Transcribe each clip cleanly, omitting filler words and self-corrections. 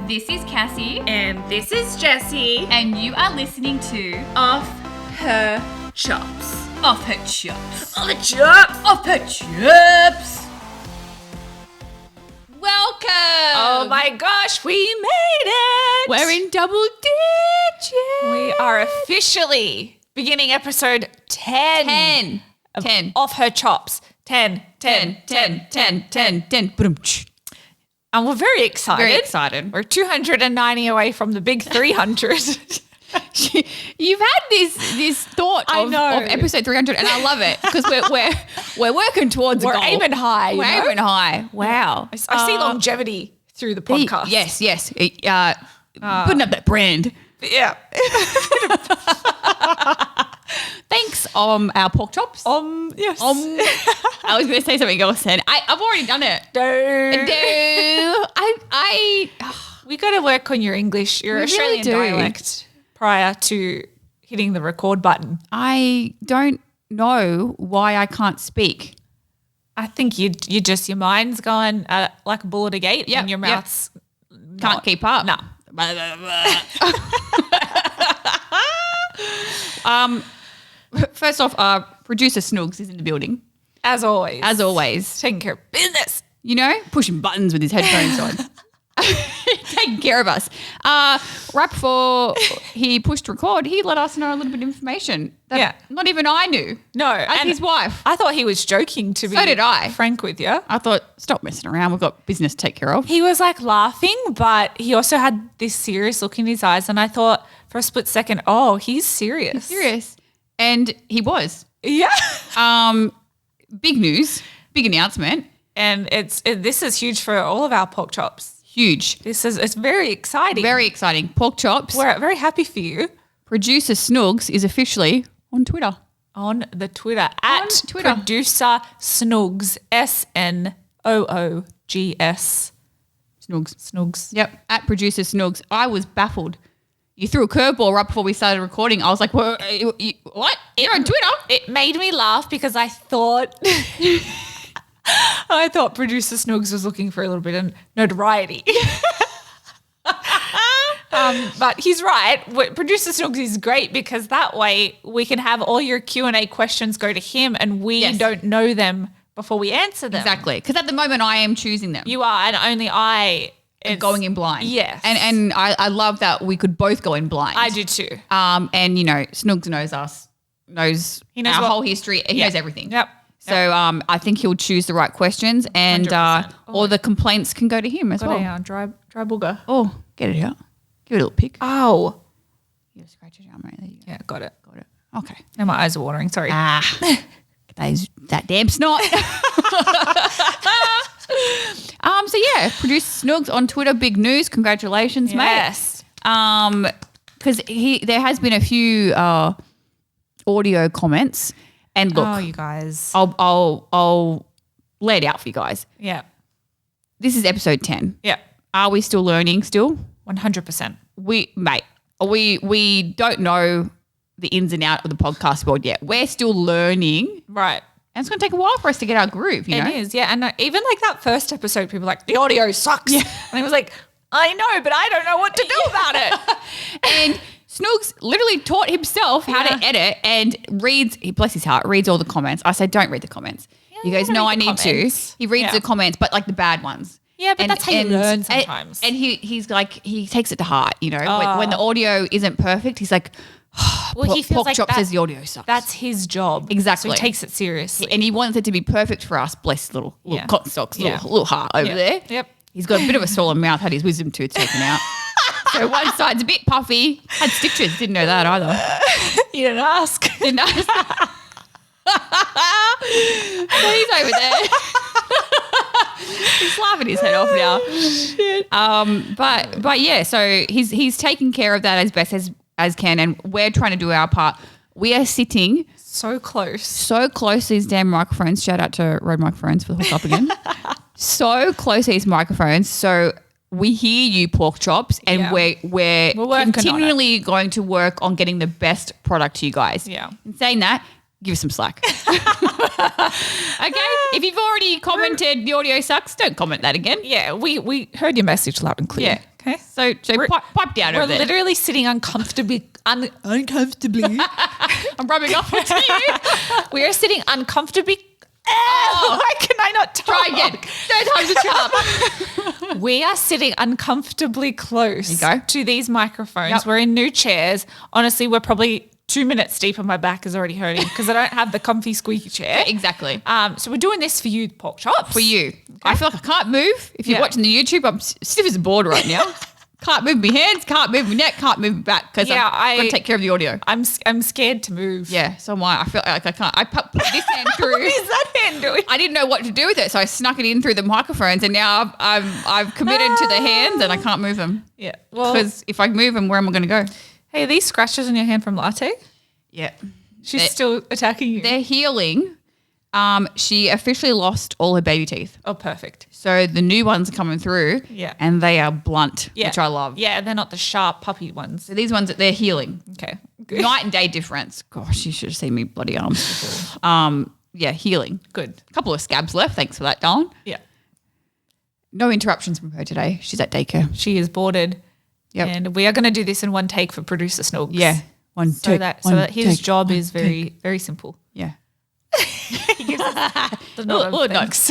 This is Cassie. And this is Jessie. And you are listening to Off Her Chops. Off Her Chops. Off Her Chops. Off Her Chops. Welcome. Oh my gosh, we made it. We're in double digits. We are officially beginning episode 10. 10. Off Her Chops. 10. And we're very excited. Very excited. We're 290 away from the big 300. You've had this thought of episode 300, and I love it because we're working towards a goal. We're aiming high. We're aiming high. Wow. I see longevity through the podcast. Yes. Putting up that brand. Yeah. Thanks, our pork chops. Yes. I was going to say something else then. I've already done it. We got to work on your English, your Australian dialect prior to hitting the record button. I don't know why I can't speak. I think you just, your mind's going like a bull at a gate and your mouth's can't keep up. No. First off, producer Snoogs is in the building. As always. Taking care of Business. You know, pushing buttons with his headphones on. Taking care of us. Right before he pushed record, he let us know a little bit of information that not even I knew. No. As his wife. I thought he was joking, to be frank with you. I thought, stop messing around. We've got business to take care of. He was like laughing, but he also had this serious look in his eyes. And I thought for a split second, oh, he's serious. He's serious. And he was. Yeah. Big news, big announcement. And this is huge for all of our pork chops. Huge. It's very exciting. Very exciting. Pork chops. We're very happy for you. Producer Snoogs is officially on Twitter. On the Twitter. At Producer Snoogs. SNOOGS. Snoogs. Yep. At Producer Snoogs. I was baffled. You threw a curveball right before we started recording. I was like, what? You're on Twitter? It made me laugh because I thought Producer Snoogs was looking for a little bit of notoriety. But he's right. Producer Snoogs is great because that way we can have all your Q&A questions go to him and we don't know them before we answer them. Exactly. Because at the moment I am choosing them. You are, and only I am going in blind. Yes. And I love that we could both go in blind. I do too. And, you know, Snoogs knows us, knows our whole history. He knows everything. Yep. So I think he'll choose the right questions and all the complaints can go to him as well. Dry booger. Oh, get it out. Give it a little pick. Oh. You gotta scratch it out, mate. There you go. Yeah, got it. Okay. Now my eyes are watering. Sorry. That damn snot. So yeah, producer Snoogs on Twitter. Big news. Congratulations, mate. Yes. Because there has been a few audio comments, and look, you guys, I'll lay it out for you guys. Yeah. This is episode 10. Yeah. Are we still learning? Still 100%. We don't know the ins and outs of the podcast world yet. We're still learning, right? And it's going to take a while for us to get our groove, you know? It is, yeah. And even like that first episode, people were like, the audio sucks. Yeah. And I was like, I know, but I don't know what to do about it. And Snoogs literally taught himself how to edit and reads, bless his heart, reads all the comments. I said, don't read the comments. He goes, no, I need to. He reads the comments, but like the bad ones. Yeah, but that's how you learn sometimes. And he's like, he takes it to heart, you know? When the audio isn't perfect, he's like, well, he feels Pork like Chop says the audio sucks. That's his job. Exactly. So he takes it seriously. And he wants it to be perfect for us. Bless little cotton socks, little heart over there. Yep. He's got a bit of a swollen mouth, had his wisdom tooth taken out. So one side's a bit puffy. Had stitches, didn't know that either. You didn't ask. So he's over there. He's laughing his head off now. Shit. But yeah, so he's taking care of that as best as can, and we're trying to do our part. We are sitting so close to these damn microphones. Shout out to Rode Microphones for the hook up again. So close to these microphones, so we hear you, Pork Chops, and we're continually going to work on getting the best product to you guys. Yeah. And saying that, give us some slack. Okay. If you've already commented the audio sucks, don't comment that again. Yeah, we heard your message loud and clear. Yeah. Okay. So pipe down over there. We're literally sitting uncomfortably. Uncomfortably. I'm rubbing off onto you. We are sitting uncomfortably. Why can I not talk? Try again. Third time's a charm. We are sitting uncomfortably close to these microphones. Yep. We're in new chairs. Honestly, we're probably 2 minutes deep and my back is already hurting because I don't have the comfy squeaky chair. Exactly. So we're doing this for you, pork chops. For you. Okay. I feel like I can't move. If you're watching the YouTube, I'm stiff as a board right now. Can't move my hands, can't move my neck, can't move my back because I've got to take care of the audio. I'm scared to move. Yeah, so am I. I feel like I can't. I put this hand through. What is that hand doing? I didn't know what to do with it, so I snuck it in through the microphones, and now I've committed to the hands, and I can't move them. Yeah, well, because if I move them, where am I going to go? Hey, are these scratches on your hand from Latte? Yeah, she's still attacking you. They're healing. She officially lost all her baby teeth. Oh, perfect. So the new ones are coming through. Yeah. And they are blunt, which I love. Yeah, they're not the sharp puppy ones. So these ones, they're healing. Okay. Good. Night and day difference. Gosh, you should have seen me bloody arms before. Yeah, healing. Good. A couple of scabs left. Thanks for that, Dawn. Yeah. No interruptions from her today. She's at daycare. She is boarded. Yep. And we are going to do this in one take for producer Snogs. Yeah. So that his job is very, very simple. Yeah. He gives us the nod of thanks.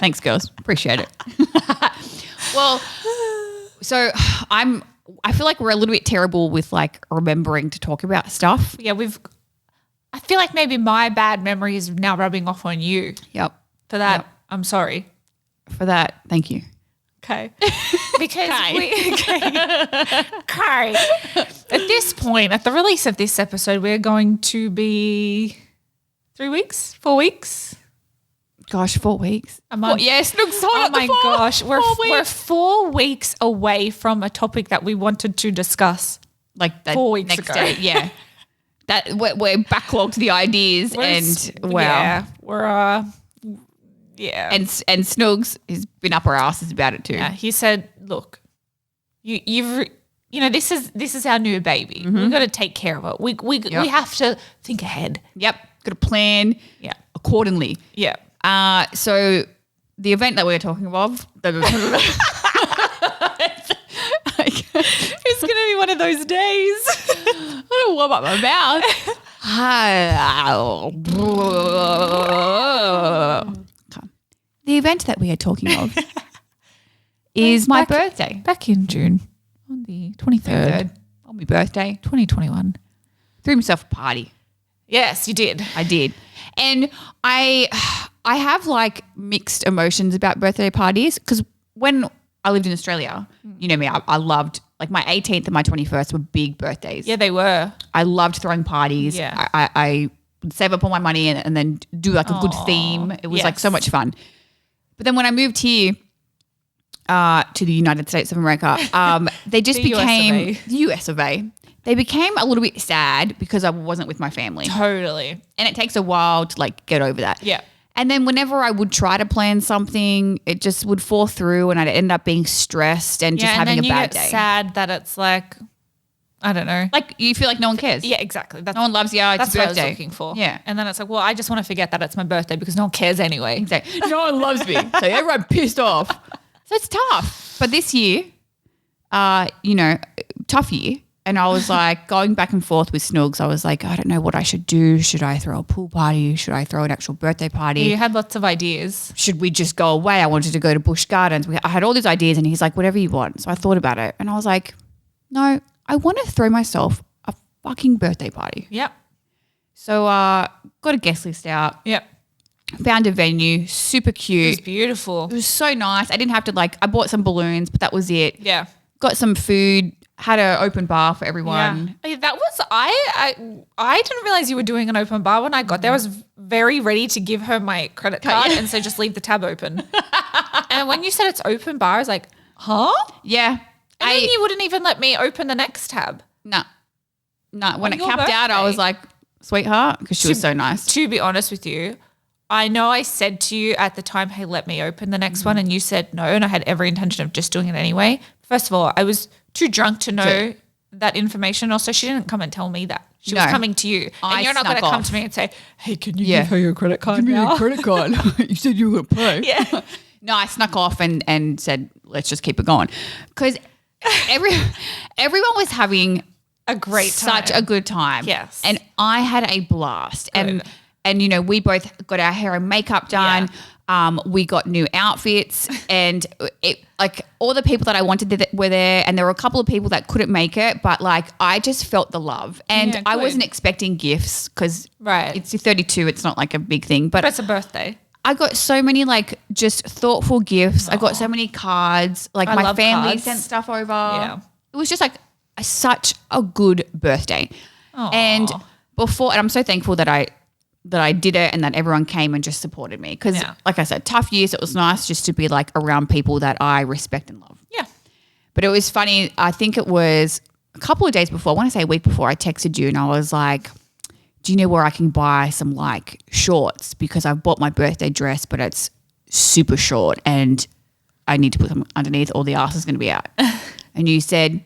Thanks, girls. Appreciate it. Well, so I feel like we're a little bit terrible with like remembering to talk about stuff. Yeah, I feel like maybe my bad memory is now rubbing off on you. Yep. For that, I'm sorry. For that, thank you. Okay. Because at this point, at the release of this episode, we're going to be 3 weeks, 4 weeks. Gosh, 4 weeks. A month. Yes, look so. Oh my gosh, we're 4 weeks away from a topic that we wanted to discuss. Like that 4 weeks next ago. day, yeah. That we're backlogged the ideas, Yeah, we're yeah. And Snugs has been up our asses about it too. Yeah, he said, "Look, you've this is our new baby. Mm-hmm. We've got to take care of it. We have to think ahead. Yep, got to plan. Yeah, accordingly. Yeah. So the event that we're talking of, it's going to be one of those days. I don't warm up my mouth. The event that we are talking of is my birthday. Back in June on the 23rd. On my birthday. 2021. Threw myself a party. Yes, you did. I did. And I have like mixed emotions about birthday parties because when I lived in Australia, you know me, I loved like my 18th and my 21st were big birthdays. Yeah, they were. I loved throwing parties. Yeah. I would save up all my money and then do like a good theme. It was like so much fun. But then when I moved here to the United States of America, they just became the US of A. They became a little bit sad because I wasn't with my family. Totally. And it takes a while to like get over that. Yeah. And then whenever I would try to plan something, it just would fall through and I'd end up being stressed and just having a bad day. Sad that it's like, I don't know. Like you feel like no one cares. Yeah, exactly. No one loves you. It's your birthday. That's what I was looking for. Yeah. And then it's like, well, I just want to forget that it's my birthday because no one cares anyway. Exactly. No one loves me. So everyone pissed off. So it's tough. But this year, tough year. And I was like going back and forth with Snugs. I was like, I don't know what I should do. Should I throw a pool party? Should I throw an actual birthday party? You had lots of ideas. Should we just go away? I wanted to go to Busch Gardens. I had all these ideas and he's like, whatever you want. So I thought about it and I was like, no, I want to throw myself a fucking birthday party. Yep. So got a guest list out. Yep. Found a venue, super cute. It was beautiful. It was so nice. I didn't have to I bought some balloons, but that was it. Yeah. Got some food. Had an open bar for everyone. Yeah. That was I didn't realize you were doing an open bar when I got there. I was very ready to give her my credit card and so just leave the tab open. And when you said it's open bar, I was like, huh? Yeah. And then you wouldn't even let me open the next tab. No. When it capped out, I was like, sweetheart, because she was so nice. To be honest with you, I know I said to you at the time, hey, let me open the next one. And you said no. And I had every intention of just doing it anyway. First of all, I was too drunk to know that information. Also, she didn't come and tell me that. She was coming to you. And you're not going to come to me and say, hey, can you give her your credit card now? Give me your credit card. You said you were going to pay. Yeah. No, I snuck off and said, let's just keep it going. Because everyone was having a great time. Such a good time. Yes. And I had a blast. Good. And you know, we both got our hair and makeup done. Yeah. We got new outfits, and like all the people that I wanted were there, and there were a couple of people that couldn't make it, but like I just felt the love, and I wasn't expecting gifts because it's 32. It's not like a big thing, but it's a birthday. I got so many like just thoughtful gifts. Aww. I got so many cards. Like my family sent stuff over. Yeah. It was just like such a good birthday. Aww. And I'm so thankful that I did it and that everyone came and just supported me. Because like I said, tough years, it was nice just to be like around people that I respect and love. Yeah. But it was funny. I think it was a couple of days before, I want to say a week before, I texted you and I was like, do you know where I can buy some like shorts? Because I've bought my birthday dress, but it's super short and I need to put them underneath or the ass is going to be out. And you said,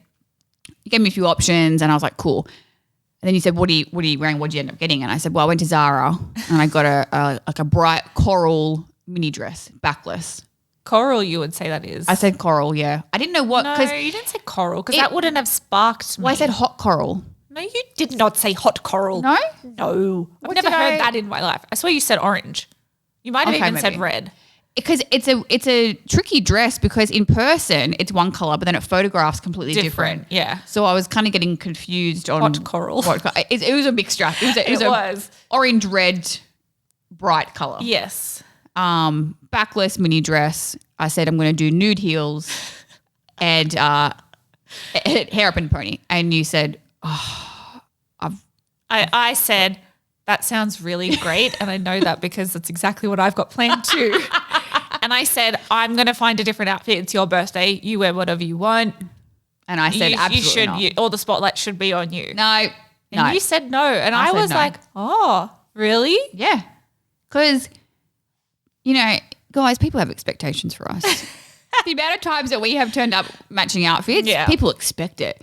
you gave me a few options and I was like, cool. And then you said, what are you wearing? What did you end up getting? And I said, well, I went to Zara and I got a bright coral mini dress, backless. Coral, you would say that is. I said coral, yeah. I didn't know what. No, you didn't say coral because that wouldn't have sparked me. Well, I said hot coral. No, you did not say hot coral. No? No. I've never heard that in my life. I swear you said orange. You might have even said red. Because it's a tricky dress because in person it's one color, but then it photographs completely different. Yeah. So I was kind of getting confused on hot coral. It was a mixture. It was orange, red, bright color. Yes. Backless mini dress. I said I'm going to do nude heels and hair up in a pony. And you said, I said, that sounds really great, and I know that because that's exactly what I've got planned too. And I said, I'm going to find a different outfit. It's your birthday. You wear whatever you want. And I said, absolutely not. All the spotlight should be on you. No. And you said no. And I was like, oh, really? Yeah. Because, you know, guys, people have expectations for us. The amount of times that we have turned up matching outfits, people expect it.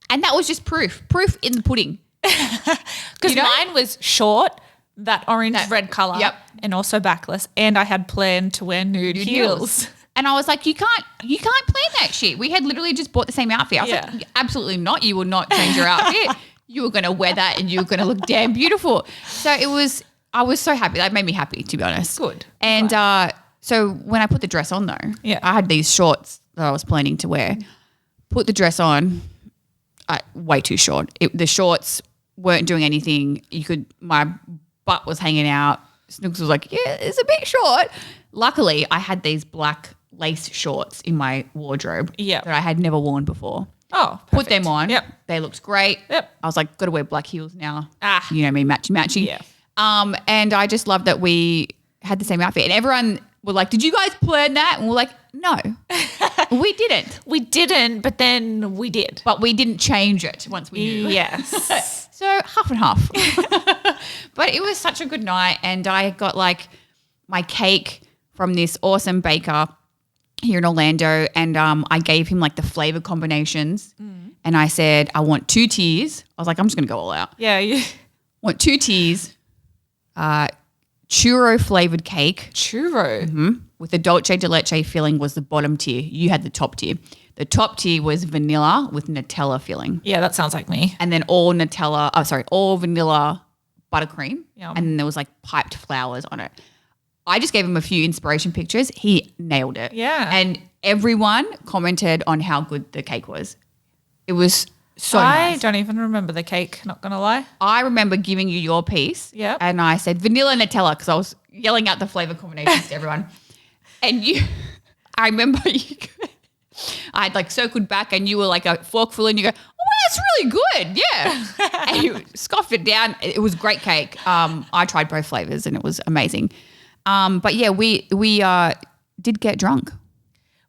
And that was just proof in the pudding. Because mine was short, that red colour, and also backless, and I had planned to wear nude heels. And I was like, you can't plan that shit. We had literally just bought the same outfit. I was like, absolutely not. You will not change your outfit. You were going to wear that and you were going to look damn beautiful. So I was so happy. That made me happy, to be honest. Good. And so when I put the dress on though, I had these shorts that I was planning to wear. Put the dress on, way too short. The shorts weren't doing anything. My butt was hanging out. Snooks was like, yeah, it's a bit short. Luckily, I had these black lace shorts in my wardrobe that I had never worn before. Oh, perfect. Put them on. Yep. They looked great. Yep. I was like, got to wear black heels now. You know me, matchy. Yeah. And I just love that we had the same outfit. And everyone were like, did you guys plan that? And we're like, no, we didn't. We didn't, but then we did. But we didn't change it once we knew. Yes. So half and half. But it was such a good night. And I got like my cake from this awesome baker here in Orlando. And I gave him like the flavor combinations. And I said, I want 2 tiers. I was like, I'm just going to go all out. Yeah. Want 2 tiers. Churro flavored cake. Churro? Mm-hmm. With the Dolce de Leche filling was the bottom tier. You had the top tier. The top tier was vanilla with Nutella filling. Yeah, that sounds like me. And then all vanilla buttercream. Yum. And then there was like piped flowers on it. I just gave him a few inspiration pictures. He nailed it. Yeah. And everyone commented on how good the cake was. It was so nice. I don't even remember the cake, not going to lie. I remember giving you your piece. Yeah. And I said vanilla Nutella because I was yelling out the flavor combinations to everyone. And I remember I had like circled back and you were like a forkful and you go, oh, that's really good. Yeah. And you scoffed it down. It was great cake. I tried both flavors and it was amazing. But yeah, we did get drunk.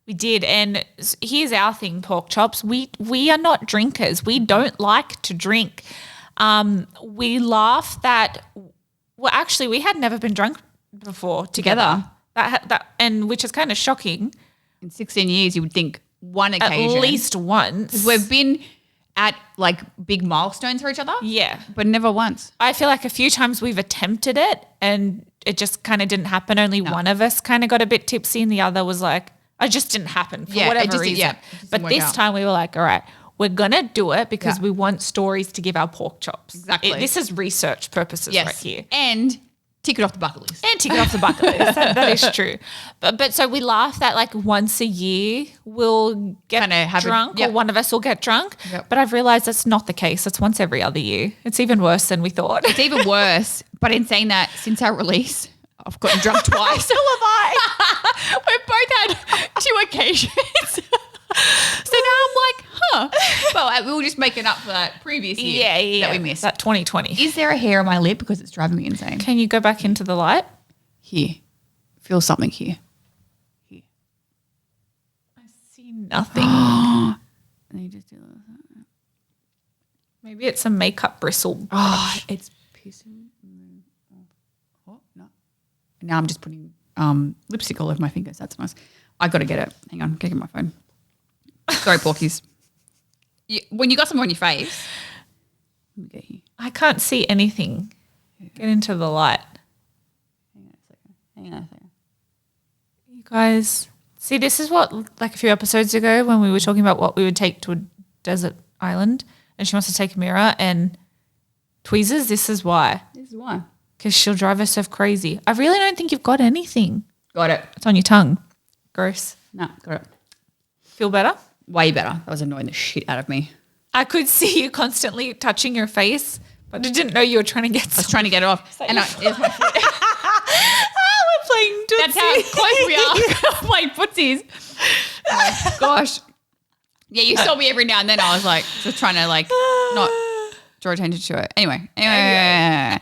We did, and here's our thing, pork chops. We are not drinkers. We don't like to drink. We laugh that. Well, actually, we had never been drunk before together. And which is kind of shocking. In 16 years, you would think one occasion, at least once. We've been at like big milestones for each other. Yeah. But never once. I feel like a few times we've attempted it and it just kind of didn't happen. Only one of us kind of got a bit tipsy and the other was like, it just didn't happen for whatever reason. But this time we were like, all right, we're going to do it because we want stories to give our pork chops. Exactly. This is research purposes right here. And tick it off the bucket list. And tick it off the bucket list. That is true. But so we laugh that like once a year we'll get drunk or one of us will get drunk. Yep. But I've realised that's not the case. It's once every other year. It's even worse than we thought. It's even worse. But in saying that, since our release, I've gotten drunk twice. So have I. We've both had 2 occasions. So now I'm like, well, we were just making up for that previous year that we missed. That 2020. Is there a hair on my lip? Because it's driving me insane. Can you go back into the light? Here. Feel something here. Here. I see nothing. And you just do that. Maybe it's a makeup bristle. Oh, it's pissing me off. Oh, no. Now I'm just putting lipstick all over my fingers. That's nice. I got to get it. Hang on. Get my phone. Sorry, Porkies. When you got something on your face, let me get here. I can't see anything. Get into the light. Hang on a second. You guys, see, this is what, like a few episodes ago when we were talking about what we would take to a desert island and she wants to take a mirror and tweezers, this is why. This is why. Because she'll drive herself crazy. I really don't think you've got anything. Got it. It's on your tongue. Gross. No, got it. Feel better? Way better. That was annoying the shit out of me. I could see you constantly touching your face, but I didn't know you were trying to get I was trying to get it off. And it's my foot. we're playing Tootsie. That's how close we are. Playing footsies. Oh, gosh. Yeah, you saw me every now and then. I was like, just trying to like not draw attention to it. Anyway. Yeah.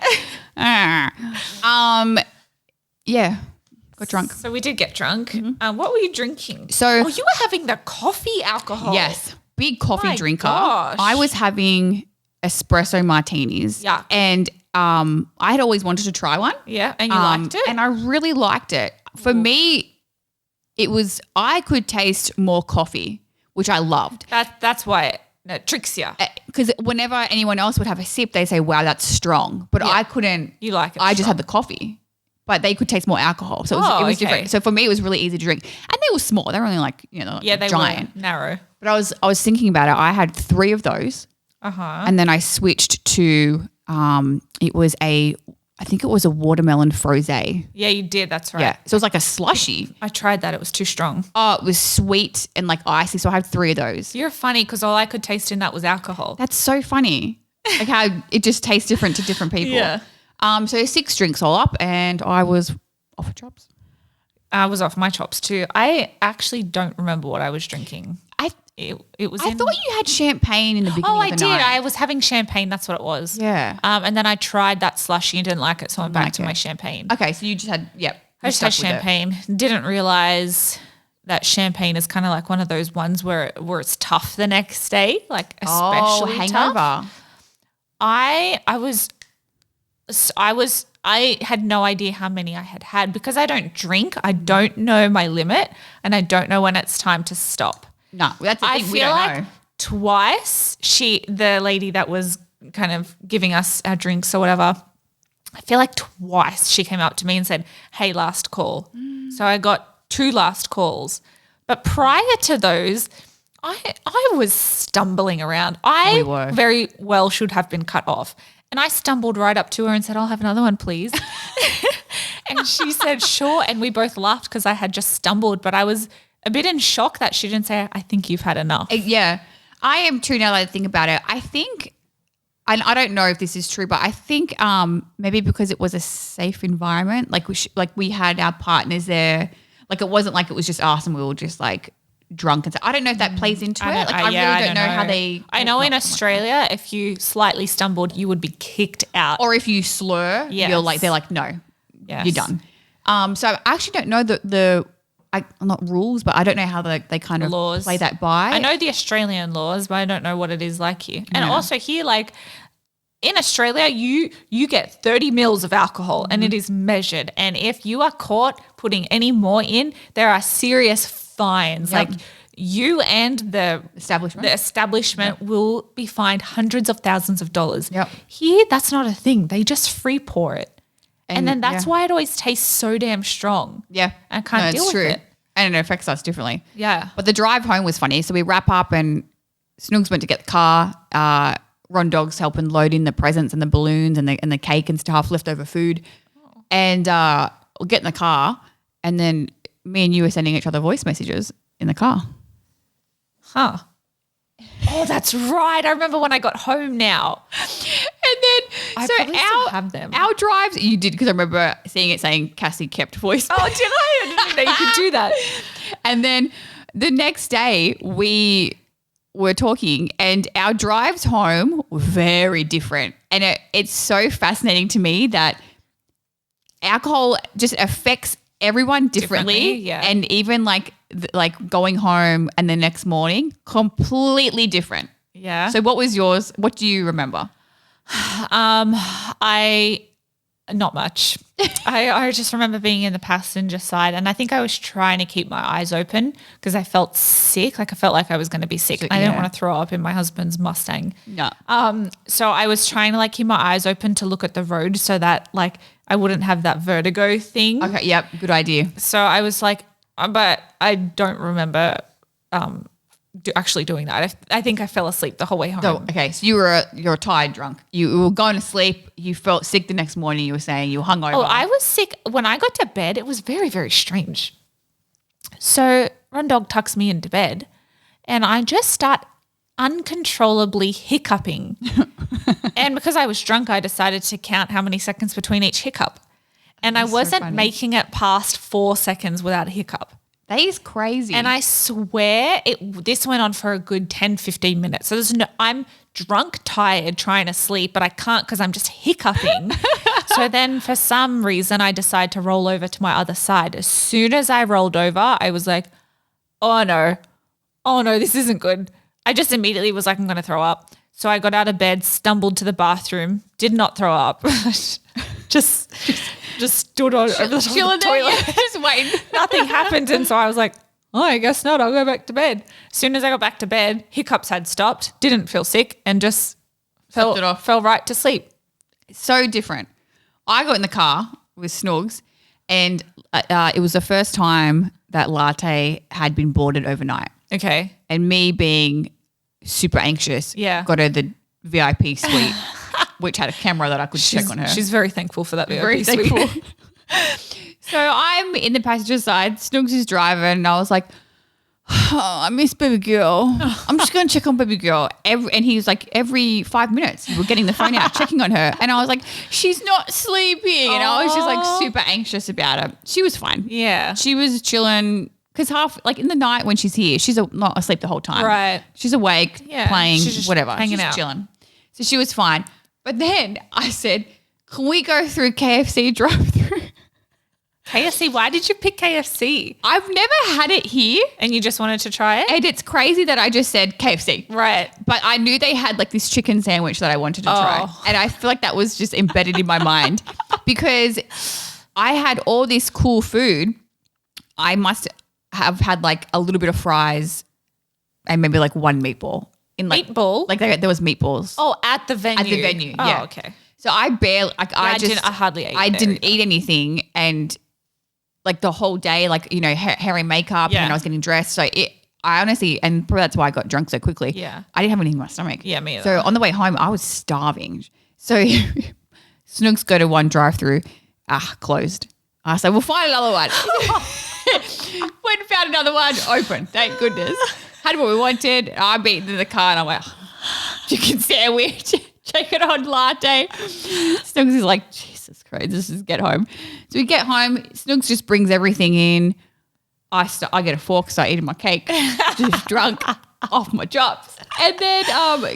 Got drunk. So we did get drunk. What were you drinking? So you were having the coffee alcohol. Yes. Big coffee drinker. Gosh. I was having espresso martinis. Yuck. And I had always wanted to try one. Yeah. And you liked it? And I really liked it. For me, it was, I could taste more coffee, which I loved. That's why it tricks you. Because whenever anyone else would have a sip, they say, wow, that's strong. But I couldn't. You like it I just had the coffee. But they could taste more alcohol. So it was different. So for me, it was really easy to drink. And they were small. They were only like, they giant. Were narrow. But I was thinking about it. I had 3 of those. And then I switched to, I think it was a watermelon frosé. Yeah, you did. That's right. Yeah. So it was like a slushy. I tried that. It was too strong. Oh, it was sweet and like icy. So I had 3 of those. You're funny because all I could taste in that was alcohol. That's so funny. Like how it just tastes different to different people. Yeah. So 6 drinks all up and I was off of chops. I was off my chops too. I actually don't remember what I was drinking. It was. I thought you had champagne in the beginning. Oh, I did. I was having champagne. That's what it was. Yeah. And then I tried that slushy and didn't like it, so I went back to my champagne. Okay, so you just had I just had champagne. Didn't realize that champagne is kind of like one of those ones where it's tough the next day, like especially hangover. Tough. I had no idea how many I had because I don't drink. I don't know my limit and I don't know when it's time to stop. No, that's the thing. We don't know. Twice the lady that was kind of giving us our drinks or whatever, I feel like twice she came up to me and said, hey, last call. So I got 2 last calls. But prior to those, I was stumbling around. I very well should have been cut off. And I stumbled right up to her and said, I'll have another one, please. And she said, sure. And we both laughed because I had just stumbled. But I was a bit in shock that she didn't say, I think you've had enough. Yeah. I am too now that I think about it. I think, and I don't know if this is true, but I think maybe because it was a safe environment, like we had our partners there. Like it wasn't like it was just us and we were just like drunk and so I don't know if that plays into it. Like I really don't know how they. I know in Australia, if you slightly stumbled, you would be kicked out. Or if you slur, they're like, no, you're done. So I actually don't know the not rules, but I don't know how they kind of laws. Play that by. I know the Australian laws, but I don't know what it is like here. And also here, like in Australia, you get 30 mils of alcohol and it is measured. And if you are caught putting any more in, there are serious fines. Like you and the establishment will be fined hundreds of thousands of dollars. Yep. Here, that's not a thing. They just free pour it. And then that's why it always tastes so damn strong. Yeah. I can't deal with it. And it affects us differently. Yeah. But the drive home was funny. So we wrap up and Snoogs went to get the car. Ron Dog's helping load in the presents and the balloons and the cake and stuff, leftover food. Oh. And we'll get in the car and then me and you were sending each other voice messages in the car. Huh. Oh, that's right. I remember when I got home now. And then I probably still have them. Our drives, you did because I remember seeing it saying Cassie kept voice. Oh, did I? I didn't know you could do that. And then the next day we were talking and our drives home were very different. And it's so fascinating to me that alcohol just affects everyone differently. Yeah. And even like going home and the next morning, completely different. Yeah. So what was yours? What do you remember? Not much. I just remember being in the passenger side and I think I was trying to keep my eyes open because I felt sick. Like I felt like I was going to be sick. I didn't want to throw up in my husband's Mustang. No. So I was trying to like keep my eyes open to look at the road so that like I wouldn't have that vertigo thing. Okay. Yep. Good idea. So I was like, but I don't remember actually doing that. I think I fell asleep the whole way home. So, okay, so you're tired, drunk. You were going to sleep. You felt sick the next morning. You were saying you were hungover. Oh, I was sick. When I got to bed, it was very, very strange. So Run Dog tucks me into bed and I just start uncontrollably hiccuping. And because I was drunk, I decided to count how many seconds between each hiccup. And I wasn't making it past 4 seconds without a hiccup. That is crazy. And I swear this went on for a good 10, 15 minutes. So I'm drunk, tired, trying to sleep, but I can't because I'm just hiccuping. So then for some reason I decide to roll over to my other side. As soon as I rolled over, I was like, oh no, this isn't good. I just immediately was like, I'm going to throw up. So I got out of bed, stumbled to the bathroom, did not throw up. just stood over the top of the toilet. Just waiting. Nothing happened. And so I was like, oh, I guess not. I'll go back to bed. As soon as I got back to bed, hiccups had stopped, didn't feel sick and just fell right to sleep. So different. I got in the car with Snugs and it was the first time that Latte had been boarded overnight. Okay. And me being super anxious, got her the VIP suite, which had a camera that I could check on her. She's very thankful for that VIP very suite. Thankful. So I'm in the passenger side, Snugs is driving, and I was like, oh, I miss baby girl. I'm just going to check on baby girl. And he was like, every 5 minutes, you were getting the phone out, checking on her. And I was like, she's not sleeping. And I was just like super anxious about her. She was fine. Yeah. She was chilling. Because in the night when she's here, she's not asleep the whole time. Right. She's awake, playing, she's just whatever. Hanging out. Chilling. So she was fine. But then I said, can we go through KFC drive-through? KFC? Why did you pick KFC? I've never had it here. And you just wanted to try it? And it's crazy that I just said KFC. Right. But I knew they had like this chicken sandwich that I wanted to try. And I feel like that was just embedded in my mind because I had all this cool food. I must have had like a little bit of fries and maybe like one meatball. Meatball? Like there was meatballs. Oh, at the venue. At the venue, oh, yeah. Okay. So I barely, I hardly ate. I didn't eat anything and like the whole day, like, you know, hair and makeup and I was getting dressed. So I honestly, and probably that's why I got drunk so quickly. Yeah. I didn't have anything in my stomach. Yeah, me either. So on the way home, I was starving. So Snooks go to one drive-through, closed. I said, we'll find another one. Went and found another one, open, thank goodness. Had what we wanted. I beat in the car and I went, chicken sandwich, check it on latte. Snooks is like, Jesus Christ, this is get home. So we get home, Snooks just brings everything in. I get a fork, start eating my cake, just drunk off my chops. And then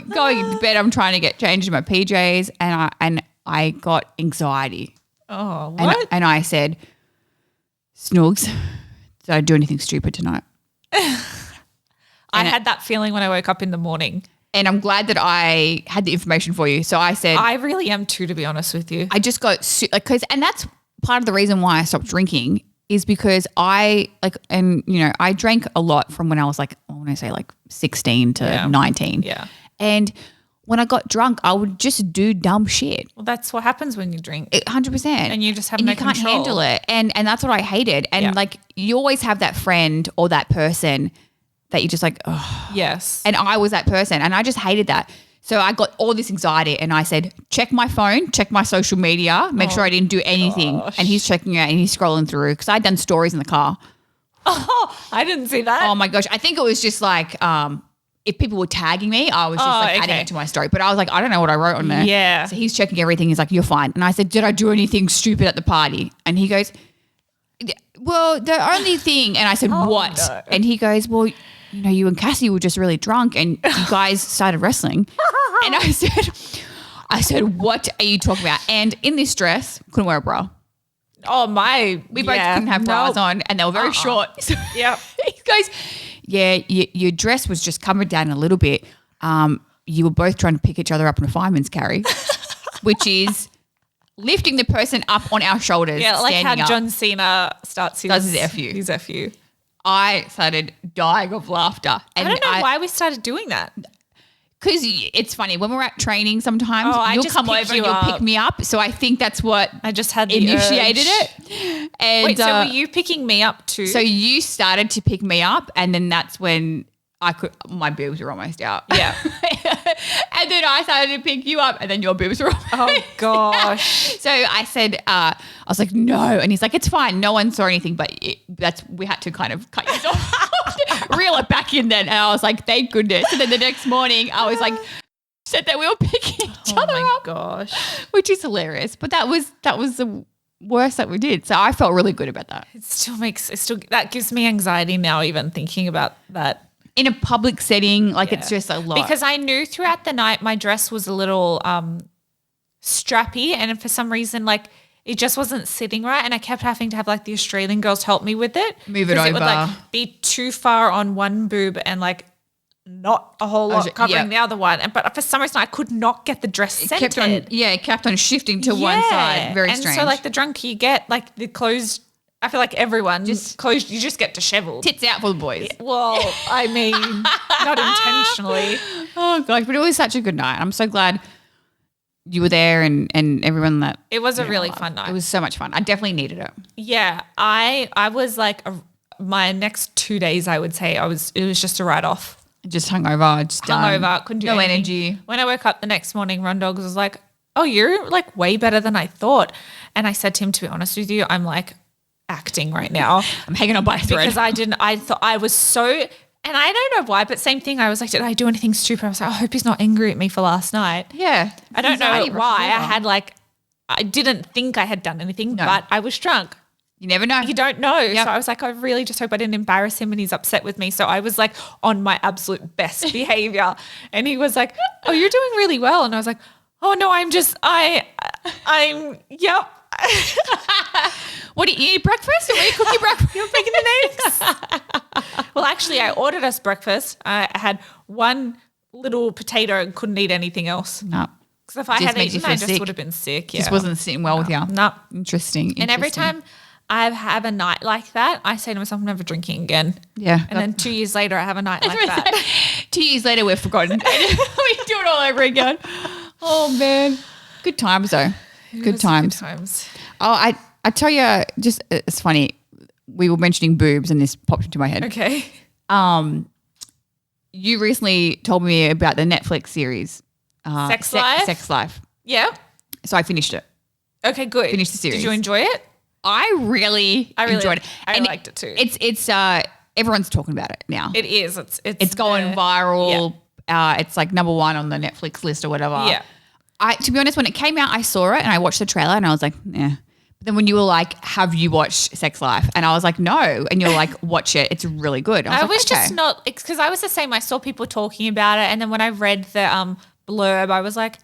going to bed, I'm trying to get changed in my PJs and I got anxiety. Oh, what? And I said, Snoogs, did I do anything stupid tonight? I had that feeling when I woke up in the morning. And I'm glad that I had the information for you. So I said. I really am too, to be honest with you. I just got, and that's part of the reason why I stopped drinking is because I drank a lot from when I was like, I want to say like 16 to 19. Yeah. And when I got drunk, I would just do dumb shit. Well, that's what happens when you drink. 100%. And you just have no control. And you can't handle it. And that's what I hated. And like you always have that friend or that person that you just like, oh. Yes. And I was that person and I just hated that. So I got all this anxiety and I said, check my phone, check my social media, make sure I didn't do anything. Gosh. And he's checking it and he's scrolling through because I'd done stories in the car. Oh, I didn't see that. Oh my gosh. I think it was just like if people were tagging me, I was just adding it to my story. But I was like, I don't know what I wrote on there. Yeah. So he's checking everything. He's like, you're fine. And I said, did I do anything stupid at the party? And he goes, well, the only thing. And I said, what? No. And he goes, well, you know, you and Cassie were just really drunk and you guys started wrestling. And I said, what are you talking about? And in this dress, couldn't wear a bra. Oh, we both couldn't have bras on and they were very short. So yep. he goes, yeah, your dress was just coming down a little bit. You were both trying to pick each other up in a fireman's carry, which is lifting the person up on our shoulders. Yeah, like how up. John Cena does his FU. His FU. I started dying of laughter. And I don't know why we started doing that. Because it's funny, when we're at training sometimes, I you'll just come over picked and you you'll up. pick me up. So I think that's what I just had the initiated urge. it. And wait, so were you picking me up too? So you started to pick me up and then that's when my boobs were almost out. Yeah. And then I started to pick you up and then your boobs were almost oh gosh. So I said, I was like, no. And he's like, it's fine. No one saw anything, but we had to kind of cut you off, reel it back in then. And I was like, thank goodness. And then the next morning I was like, said that we were picking each other up. Oh my gosh. Which is hilarious. But that was the worst that we did. So I felt really good about that. That gives me anxiety now even thinking about that. In a public setting, like it's just a lot. Because I knew throughout the night my dress was a little strappy and for some reason like it just wasn't sitting right and I kept having to have like the Australian girls help me with it. Move it over. It would like be too far on one boob and like not a whole lot covering the other one. But for some reason I could not get the dress centered. It kept on shifting to one side. Very strange. And so like the drunker you get, like the clothes, I feel like everyone just clothes, you just get disheveled. Tits out for the boys. Well, I mean, not intentionally. Oh gosh, but it was such a good night. I'm so glad you were there and everyone that. It was a really fun night. It was so much fun. I definitely needed it. Yeah, I was like my next 2 days, I would say it was just a write off. Just hungover, couldn't do no anything. energy. When I woke up the next morning, Ron Dogs was like, "Oh, you're like way better than I thought." And I said to him, "To be honest with you, I'm like acting right now. I'm hanging on by a thread." Because I thought I was so, and I don't know why, but same thing. I was like, did I do anything stupid? I was like, I hope he's not angry at me for last night. Yeah. I don't know why. I didn't think I had done anything, but I was drunk. You never know. You don't know. Yep. So I was like, I really just hope I didn't embarrass him and he's upset with me. So I was like on my absolute best behavior. And he was like, oh, you're doing really well. And I was like, oh no, I'm yep. What do you eat breakfast? Or are you cooking breakfast? You're making an eggs. Well, actually, I ordered us breakfast. I had one little potato and couldn't eat anything else. No. Because if I had eaten, I just would have been sick. Yeah. Just wasn't sitting well with you. No. Interesting. And every time I have a night like that, I say to myself, I'm never drinking again. Yeah. And then 2 years later, I have a night like that. 2 years later, we've forgotten. We do it all over again. Oh, man. Good times, though. Good times. Oh, I tell you, just it's funny. We were mentioning boobs and this popped into my head. Okay. You recently told me about the Netflix series. Sex Life? Sex Life. Yeah. So I finished it. Okay, good. Finished the series. Did you enjoy it? I really enjoyed it. I liked it too. It's everyone's talking about it now. It is. It's going viral. Yeah. It's like number one on the Netflix list or whatever. Yeah. To be honest, when it came out, I saw it and I watched the trailer and I was like, yeah. But then when you were like, have you watched Sex Life? And I was like, no. And you're like, watch it. It's really good. I was just not, because I was the same. I saw people talking about it. And then when I read the blurb, I was like,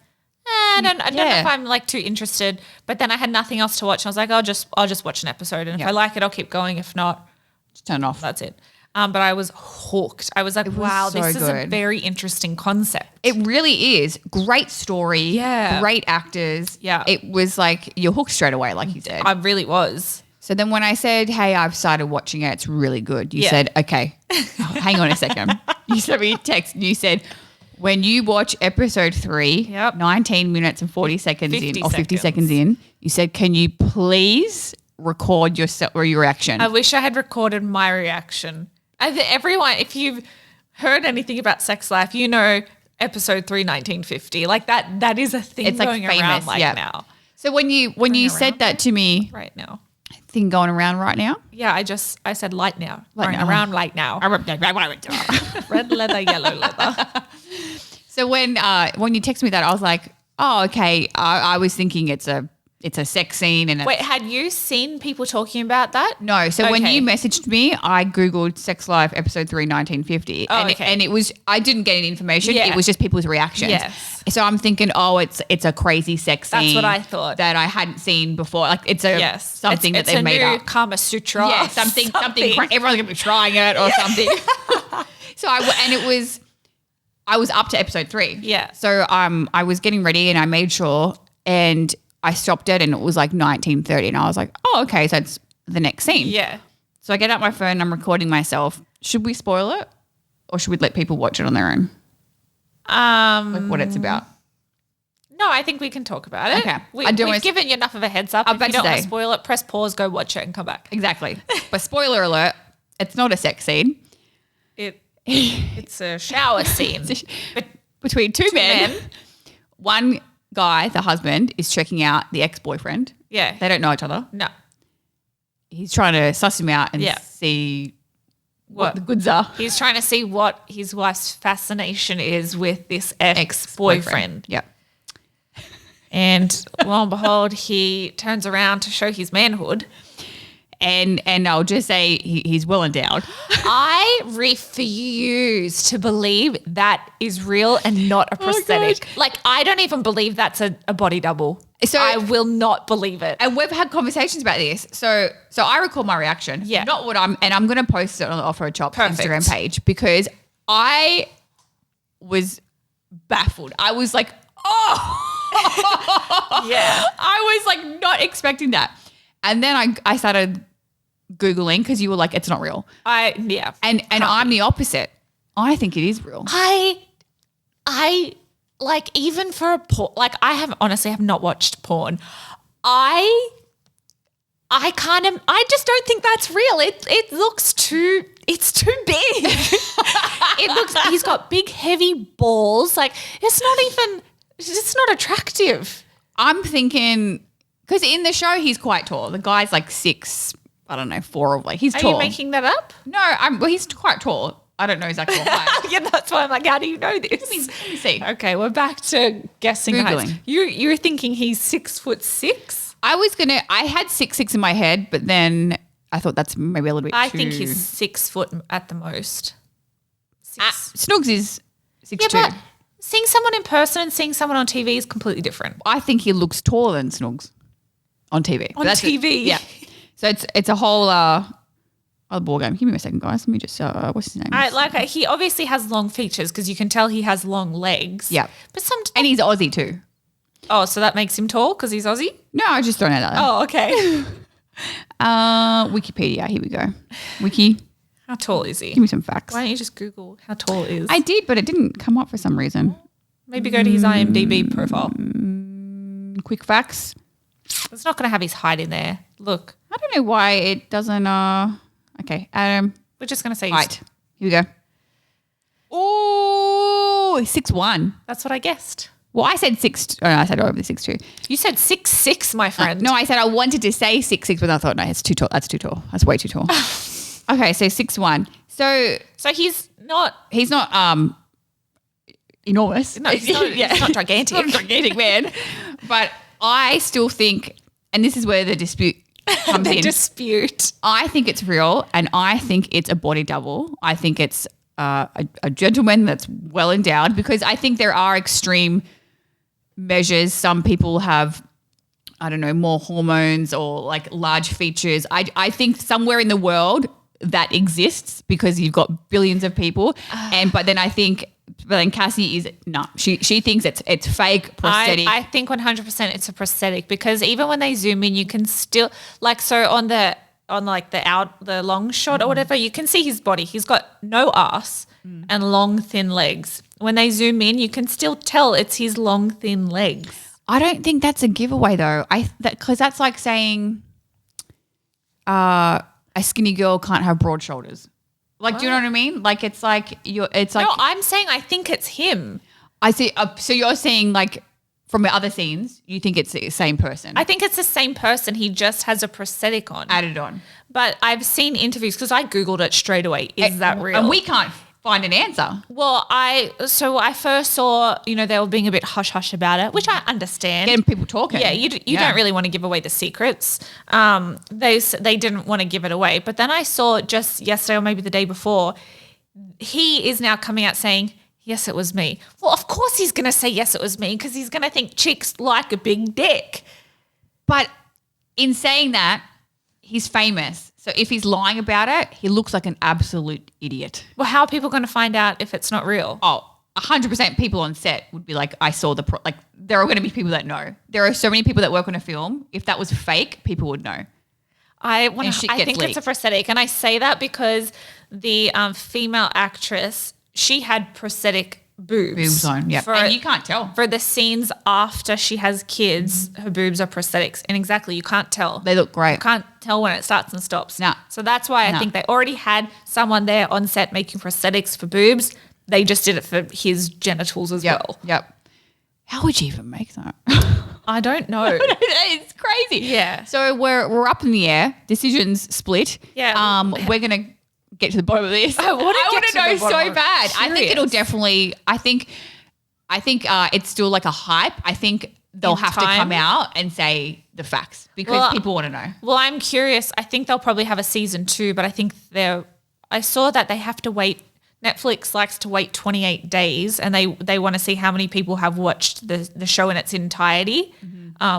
I don't know if I'm like too interested. But then I had nothing else to watch. I was like, I'll just watch an episode. And if I like it, I'll keep going. If not, just turn it off. That's it. But I was hooked. I was like, wow, this is a very interesting concept. It really is. Great story. Yeah. Great actors. Yeah. It was like you're hooked straight away, like you said. I really was. So then when I said, hey, I've started watching it, it's really good. You said, okay, hang on a second. You sent me a text and you said, when you watch episode 3, 19 minutes and 40 seconds 50 seconds in, you said, can you please record your reaction? I wish I had recorded my reaction. Everyone, if you've heard anything about Sex Life, you know episode 3, 1950. Like that is a thing going around now. So when you said that to me right now. Thing going around right now? Yeah, I said light now. Around light now. Red leather, yellow leather. So when you text me that, I was like, oh, okay. I was thinking it's a sex scene. And wait, had you seen people talking about that? No. So when you messaged me, I Googled Sex Life episode 3, 1950. And it was, I didn't get any information. Yeah. It was just people's reactions. Yes. So I'm thinking, oh, it's a crazy sex scene. That's what I thought. That I hadn't seen before. Like it's something that they've made up. Kama Sutra. Yeah, something. Everyone's going to be trying it or something. So I was up to episode 3. Yeah. So I was getting ready and I made sure and I stopped it and it was like 19:30 and I was like, oh, okay, so it's the next scene. Yeah. So I get out my phone and I'm recording myself. Should we spoil it or should we let people watch it on their own? Like what it's about. No, I think we can talk about it. Okay. We've given you enough of a heads up. If you don't want to spoil it, press pause, go watch it and come back. Exactly. But spoiler alert, it's not a sex scene. It's a shower scene. Between two men. One guy, the husband, is checking out the ex-boyfriend. Yeah. They don't know each other. No. He's trying to suss him out and see what the goods are. He's trying to see what his wife's fascination is with this ex-boyfriend. Yep. And lo and behold, he turns around to show his manhood. And I'll just say he's well endowed. I refuse to believe that is real and not a prosthetic. Like I don't even believe that's a body double. So I will not believe it. And we've had conversations about this. So I record my reaction. Yeah. Not what I'm going to post it on the Offer a Chop Instagram page because I was baffled. I was like, oh. Yeah. I was like not expecting that. And then I started Googling because you were like, it's not real. Yeah. And I'm the opposite. I think it is real. I like even for a porn, like I honestly have not watched porn. I just don't think that's real. It looks it's too big. He's got big heavy balls. Like it's not attractive. I'm thinking because in the show he's quite tall. The guy's like 6, I don't know, 4 like he's tall. Are you making that up? No, he's quite tall. I don't know exactly what height. Yeah, that's why I'm like, how do you know this? Let me see. Okay, we're back to guessing heights. Googling. You're thinking he's 6'6"? I had 6'6" in my head, but then I thought that's maybe a little bit I think he's 6 foot at the most. Snoogs is 6'2". Yeah, but seeing someone in person and seeing someone on TV is completely different. I think he looks taller than Snoogs on TV. On TV? Yeah. So it's a whole other ball game. Give me a second, guys. Let me just what's his name? He obviously has long features because you can tell he has long legs. Yeah. But and he's Aussie too. Oh, so that makes him tall because he's Aussie? No, I just throwing it out there. Oh, okay. Wikipedia. Here we go. Wiki. How tall is he? Give me some facts. Why don't you just Google how tall is? I did, but it didn't come up for some reason. Maybe go to his IMDb profile. Quick facts. It's not going to have his height in there. Look. I don't know why it doesn't. Okay. We're just going to say height. Here we go. Oh, 6'1". That's what I guessed. Well, I said 6. Oh, no, I said over the 6'2". You said 6'6", my friend. No, I said I wanted to say 6'6", but I thought no, it's too tall. That's too tall. That's way too tall. Okay, so 6'1". So he's not enormous. No, he's not, he's not gigantic. He's not a gigantic man. But I still think, and this is where the dispute comes in. Dispute. I think it's real, and I think it's a body double. I think it's a gentleman that's well endowed because I think there are extreme measures. Some people have, I don't know, more hormones or like large features. I think somewhere in the world that exists because you've got billions of people. But then I think But then Cassie is she thinks it's fake prosthetic. I think 100% it's a prosthetic because even when they zoom in, you can still on the long shot or whatever, you can see his body. He's got no ass and long thin legs. When they zoom in, you can still tell it's his long thin legs. I don't think that's a giveaway though. Because that's like saying a skinny girl can't have broad shoulders. Like, do you know what I mean? Like, it's like No, I'm saying I think it's him. I see. So you're saying like from the other scenes, you think it's the same person? I think it's the same person. He just has a prosthetic on. Added on. But I've seen interviews because I Googled it straight away. Is that real? And we can't find an answer. Well, I first saw, they were being a bit hush-hush about it, which I understand. Getting people talking. Yeah, you don't really want to give away the secrets. They didn't want to give it away. But then I saw just yesterday or maybe the day before, he is now coming out saying, yes, it was me. Well, of course he's going to say yes, it was me because he's going to think chicks like a big dick. But in saying that, he's famous. So if he's lying about it, he looks like an absolute idiot. Well, how are people going to find out if it's not real? Oh, 100% people on set would be like, I saw there are going to be people that know. There are so many people that work on a film. If that was fake, people would know. I think it's a prosthetic. And I say that because the female actress, she had prosthetic boobs. Boobs on, yeah. And you can't tell. For the scenes after she has kids, her boobs are prosthetics. And exactly, you can't tell. They look great. You can't tell when it starts and stops. No. So that's why I think they already had someone there on set making prosthetics for boobs. They just did it for his genitals as well. Yep. How would you even make that? I don't know. It's crazy. Yeah. So we're up in the air. Decisions split. Yeah. We're going to get to the bottom of this. I want to know so bad. I think it'll definitely. I think it's still like a hype. I think they'll have to come out and say the facts because people want to know. Well, I'm curious. I think they'll probably have a season 2, but I think I saw that they have to wait. Netflix likes to wait 28 days, and they want to see how many people have watched the show in its entirety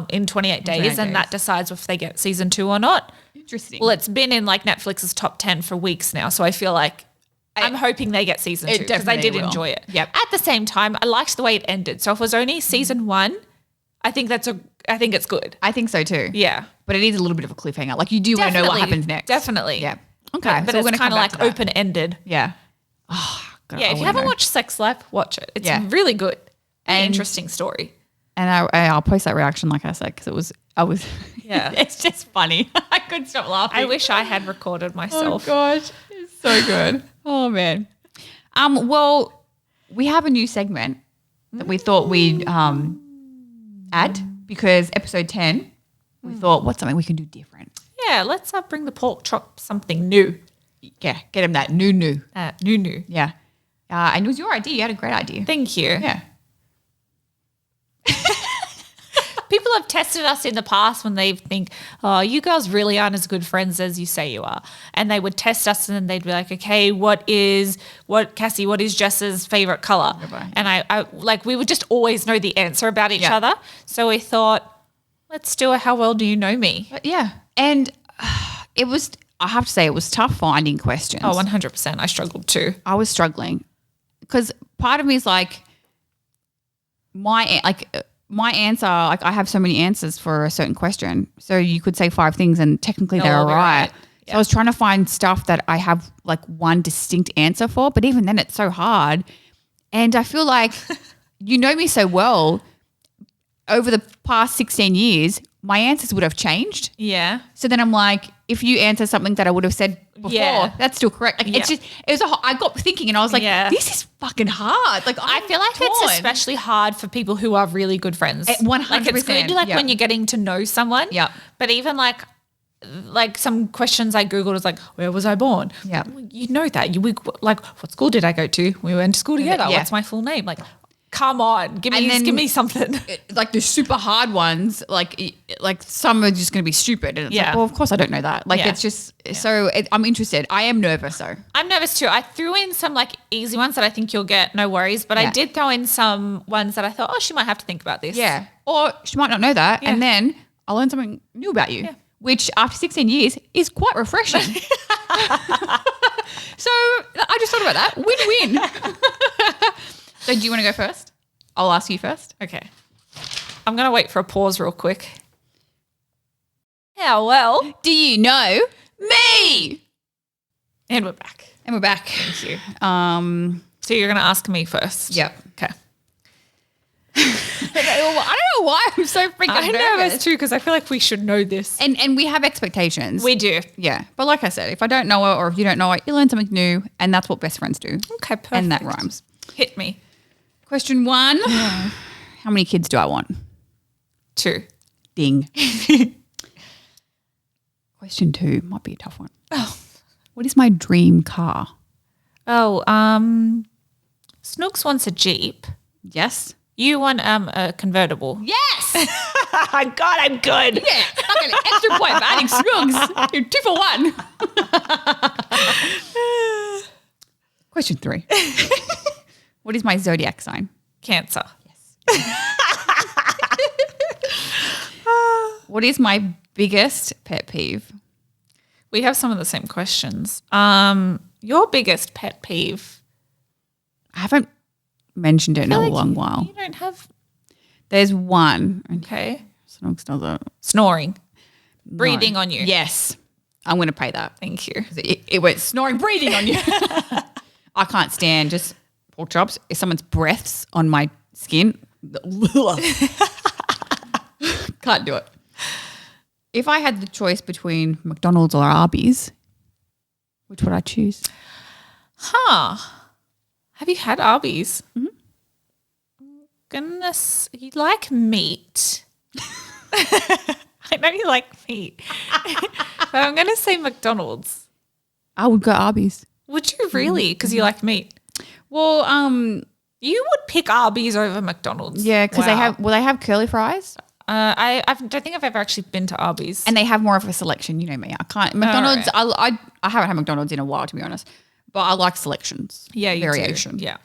in 28 days, and that decides if they get season 2 or not. Interesting. Well, it's been in like Netflix's top 10 for weeks now, so I feel like I'm hoping they get season 2 because I did enjoy it. Yep. At the same time, I liked the way it ended. So if it was only season 1, I think it's good. I think so too. Yeah, but it is a little bit of a cliffhanger. Like you do want to know what happens next. Definitely. Yeah. Okay. But it's kind of like open ended. Yeah. Oh, God, yeah. If you haven't watched Sex Life, watch it. It's really good. An interesting story. And I'll post that reaction, like I said, because yeah, it's just funny. I couldn't stop laughing. I wish I had recorded myself. Oh gosh, it's so good. Oh man. Well, we have a new segment that we thought we'd add because episode 10, we thought, what's something we can do different? Yeah, let's bring the pork chop something new. Yeah, get him that new. New. Yeah. And it was your idea. You had a great idea. Thank you. Yeah. People have tested us in the past when they think, oh, you girls really aren't as good friends as you say you are. And they would test us and then they'd be like, okay, Cassie, what is Jess's favorite color? And I we would just always know the answer about each other. So we thought, let's do a how well do you know me? Yeah. And I have to say it was tough finding questions. Oh, 100%. I struggled too. I was struggling because part of me is like my answer, like I have so many answers for a certain question. So you could say 5 things and technically they're right. So I was trying to find stuff that I have like one distinct answer for, but even then it's so hard. And I feel like you know me so well. Over the past 16 years, my answers would have changed. Yeah. So then I'm like, if you answer something that I would have said before, that's still correct. Like I got thinking and I was like, this is fucking hard. Like I feel like it's especially hard for people who are really good friends. 100%. Like it's good when you're getting to know someone. Yeah. But even like some questions I Googled was like, where was I born? Yeah. You know that. Like, what school did I go to? We went to school together. Yeah. What's my full name? Like, come on, give me something. Like the super hard ones, like some are just going to be stupid. And it's like, well, of course I don't know that. Like it's just, I'm interested. I am nervous though. I'm nervous too. I threw in some like easy ones that I think you'll get, no worries. But I did throw in some ones that I thought, oh, she might have to think about this. Yeah. Or she might not know that. Yeah. And then I'll learn something new about you, which after 16 years is quite refreshing. So I just thought about that. Win-win. So do you want to go first? I'll ask you first. Okay. I'm going to wait for a pause real quick. How well do you know me? And we're back. And we're back. Thank you. So you're going to ask me first? Yep. Okay. I don't know why I'm so freaking nervous. Too because I feel like we should know this. And we have expectations. We do. Yeah. But like I said, if I don't know it or if you don't know it, you learn something new, and that's what best friends do. Okay, perfect. And that rhymes. Hit me. Question 1. How many kids do I want? 2. Ding. Question 2 might be a tough one. Oh. What is my dream car? Oh, Snooks wants a Jeep. Yes. You want a convertible. Yes. God, I'm good. Yeah. I got an extra point for adding Snooks. You're 2 for 1. Question 3. What is my zodiac sign? Cancer. Yes. What is my biggest pet peeve? We have some of the same questions. Your biggest pet peeve? I haven't mentioned it in a long while. You don't have. There's one. Okay. Snooks does it. Snoring. Breathing on you. Yes. I'm going to pay that. Thank you. It went snoring, breathing on you. I can't stand just pork chops. If someone's breaths on my skin, can't do it. If I had the choice between McDonald's or Arby's, which would I choose? Huh. Have you had Arby's? Mm-hmm. Goodness, you like meat. I know you like meat. But I'm going to say McDonald's. I would go Arby's. Would you really? Because you like meat. Well, you would pick Arby's over McDonald's. Yeah, because they have curly fries. I don't think I've ever actually been to Arby's. And they have more of a selection. You know me. I can't. McDonald's, right. I haven't had McDonald's in a while, to be honest. But I like selections. Yeah, you variation. do. Yeah.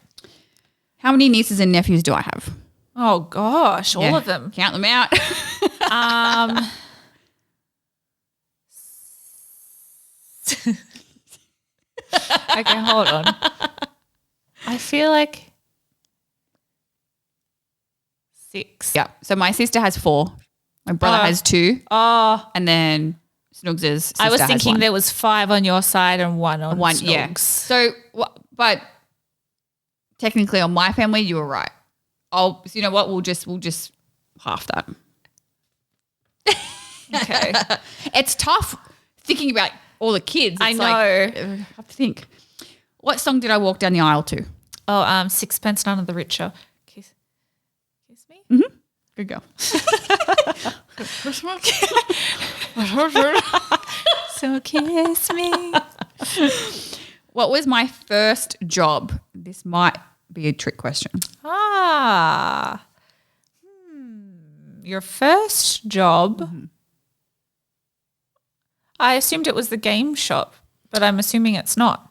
How many nieces and nephews do I have? Oh, gosh. All of them. Count them out. Okay, hold on. I feel like 6. Yeah. So my sister has 4. My brother has 2. Oh. And then Snoogs' sister I was has thinking 1. there was 5 on your side and 1 on Snoogs. Yeah. So, but technically on my family, you were right. So you know what? We'll just half that. Okay. It's tough thinking about all the kids. I It's know. I have to think. What song did I walk down the aisle to? Oh, Sixpence None of the Richer. Kiss me? Mm-hmm. Good girl. So kiss me. What was my first job? This might be a trick question. Your first job? Mm-hmm. I assumed it was the game shop, but I'm assuming it's not.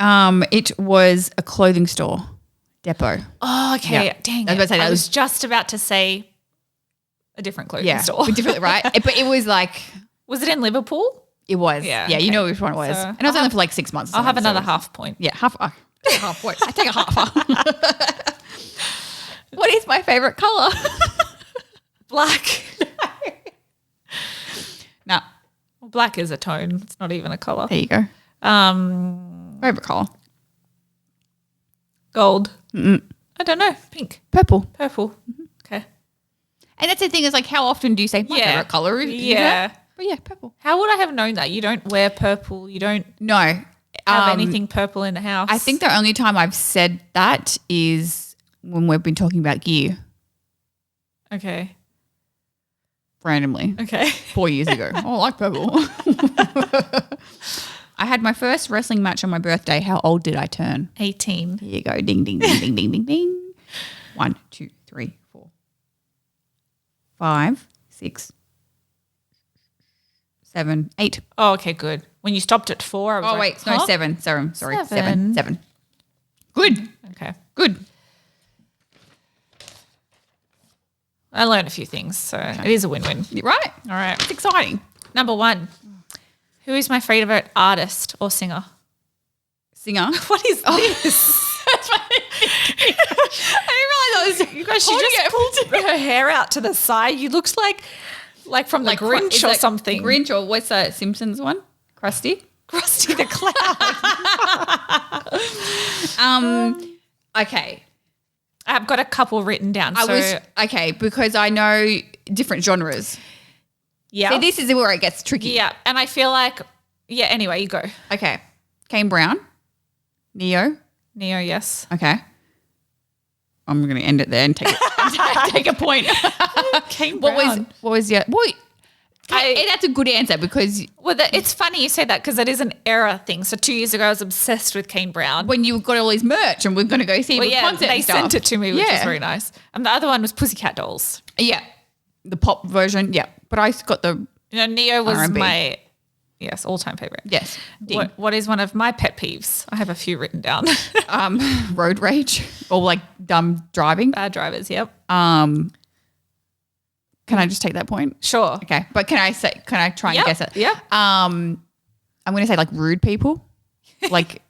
It was a clothing store depot. Oh, okay. Yeah. Dang I was about it. to say that I was was- just about to say a different clothing store. Different, right? But it was like Was it in Liverpool? it was. Yeah, Yeah, you okay. know which one it was. So and I was only for like 6 months. or I'll have something, so another it was- half point. Yeah, half point. I take a half. What is my favorite color? Black. No, Well, black is a tone. It's not even a color. there you go. Favorite color? Gold. Mm-mm. I don't know. Pink. Purple. Purple. Okay. And that's the thing is like how often do you say my favorite color? Yeah. But yeah, purple. How would I have known that? You don't wear purple. You don't No. have anything purple in the house. I think the only time I've said that is when we've been talking about gear Okay. randomly. Okay. 4 years ago. Oh, I like purple. I had my first wrestling match on my birthday. How old did I turn? 18. Here you go. Ding, ding, ding, ding, ding, ding, ding. 1, 2, 3, 4, 5, 6, 7, 8. Oh, okay, good. When you stopped at 4, I was Oh, like, wait. No, huh? 7. Sorry. 7. 7. 7. Good. Okay. Good. I learned a few things, so it is a win-win. You're right. All right. It's exciting. Number 1. Who is my favorite artist or singer? Singer. What is this? you guys, she just pulled her hair out to the side. You looked like from the Grinch or something. Grinch or what's that Simpsons one? Krusty the Clown. Okay. I've got a couple written down. Because I know different genres. Yeah. See, this is where it gets tricky. Yeah. And I feel like, anyway, you go. Okay. Kane Brown. Neo, yes. Okay. I'm going to end it there and take a point. Kane Brown. What was your that's a good answer because it's funny you say that because it is an era thing. So 2 years ago I was obsessed with Kane Brown. When you got all these merch and we're going to go see concert they and stuff. sent it to me, which was very nice. And the other one was Pussycat Dolls. Yeah. The pop version, yeah. But I got the Neo was R&B. my all-time favorite. Yes. What is one of my pet peeves? I have a few written down. Road rage or like dumb driving. Bad drivers, yep. Can I just take that point? Sure. Okay. But can I try and guess it? Yeah. I'm going to say like rude people. Like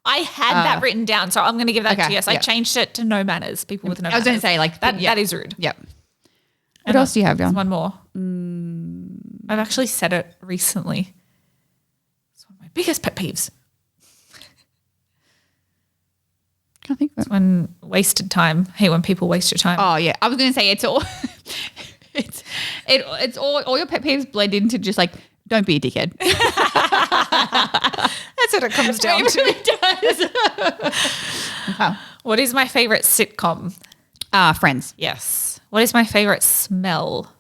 I had that written down, so I'm going to give that to you. Yes, I yep. changed it to no manners. People with no manners. I was going to say like that is rude. Yep. What else do you have, John? One more. I've actually said it recently. It's one of my biggest pet peeves. Can't think of it. When wasted time. Hey, when people waste your time. Oh yeah, I was going to say it's all it's all your pet peeves blend into just like don't be a dickhead. That's what it comes down to. It does. Okay. What is my favorite sitcom? Friends. Yes. What is my favorite smell?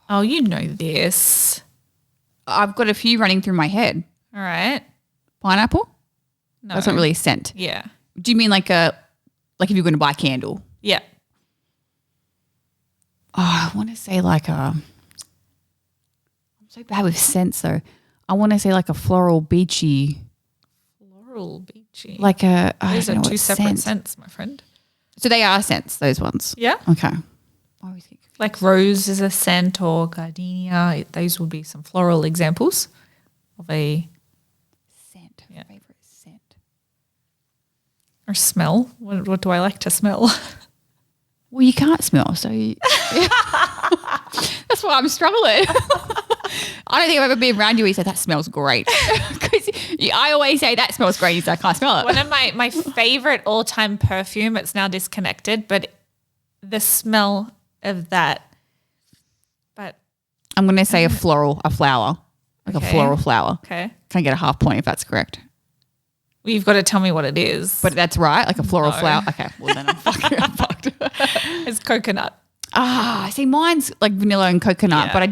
Oh, you know this. I've got a few running through my head. All right. Pineapple? No. That's not really a scent. Yeah. Do you mean like if you're going to buy a candle? Yeah. Oh, I want to say like I'm so bad with scents though. I want to say like a floral beachy. Floral beachy. Like a Those are two separate scents, my friend. So they are scents, those ones? Yeah. Okay. I always think like rose is a scent or gardenia. Those would be some floral examples of a scent. Yeah. Favorite scent. Or smell. What do I like to smell? Well, you can't smell, so that's why I'm struggling. I don't think I've ever been around you where you said that smells great. Because I always say that smells great. You say I can't smell it. One of my favorite all-time perfume, it's now disconnected, but the smell of that. But I'm going to say a flower, like a floral flower. Okay. Can I get a half point if that's correct? Well, you've got to tell me what it is. But that's right, like a floral flower. Okay, well then I'm fucked. It's coconut. See, mine's like vanilla and coconut, but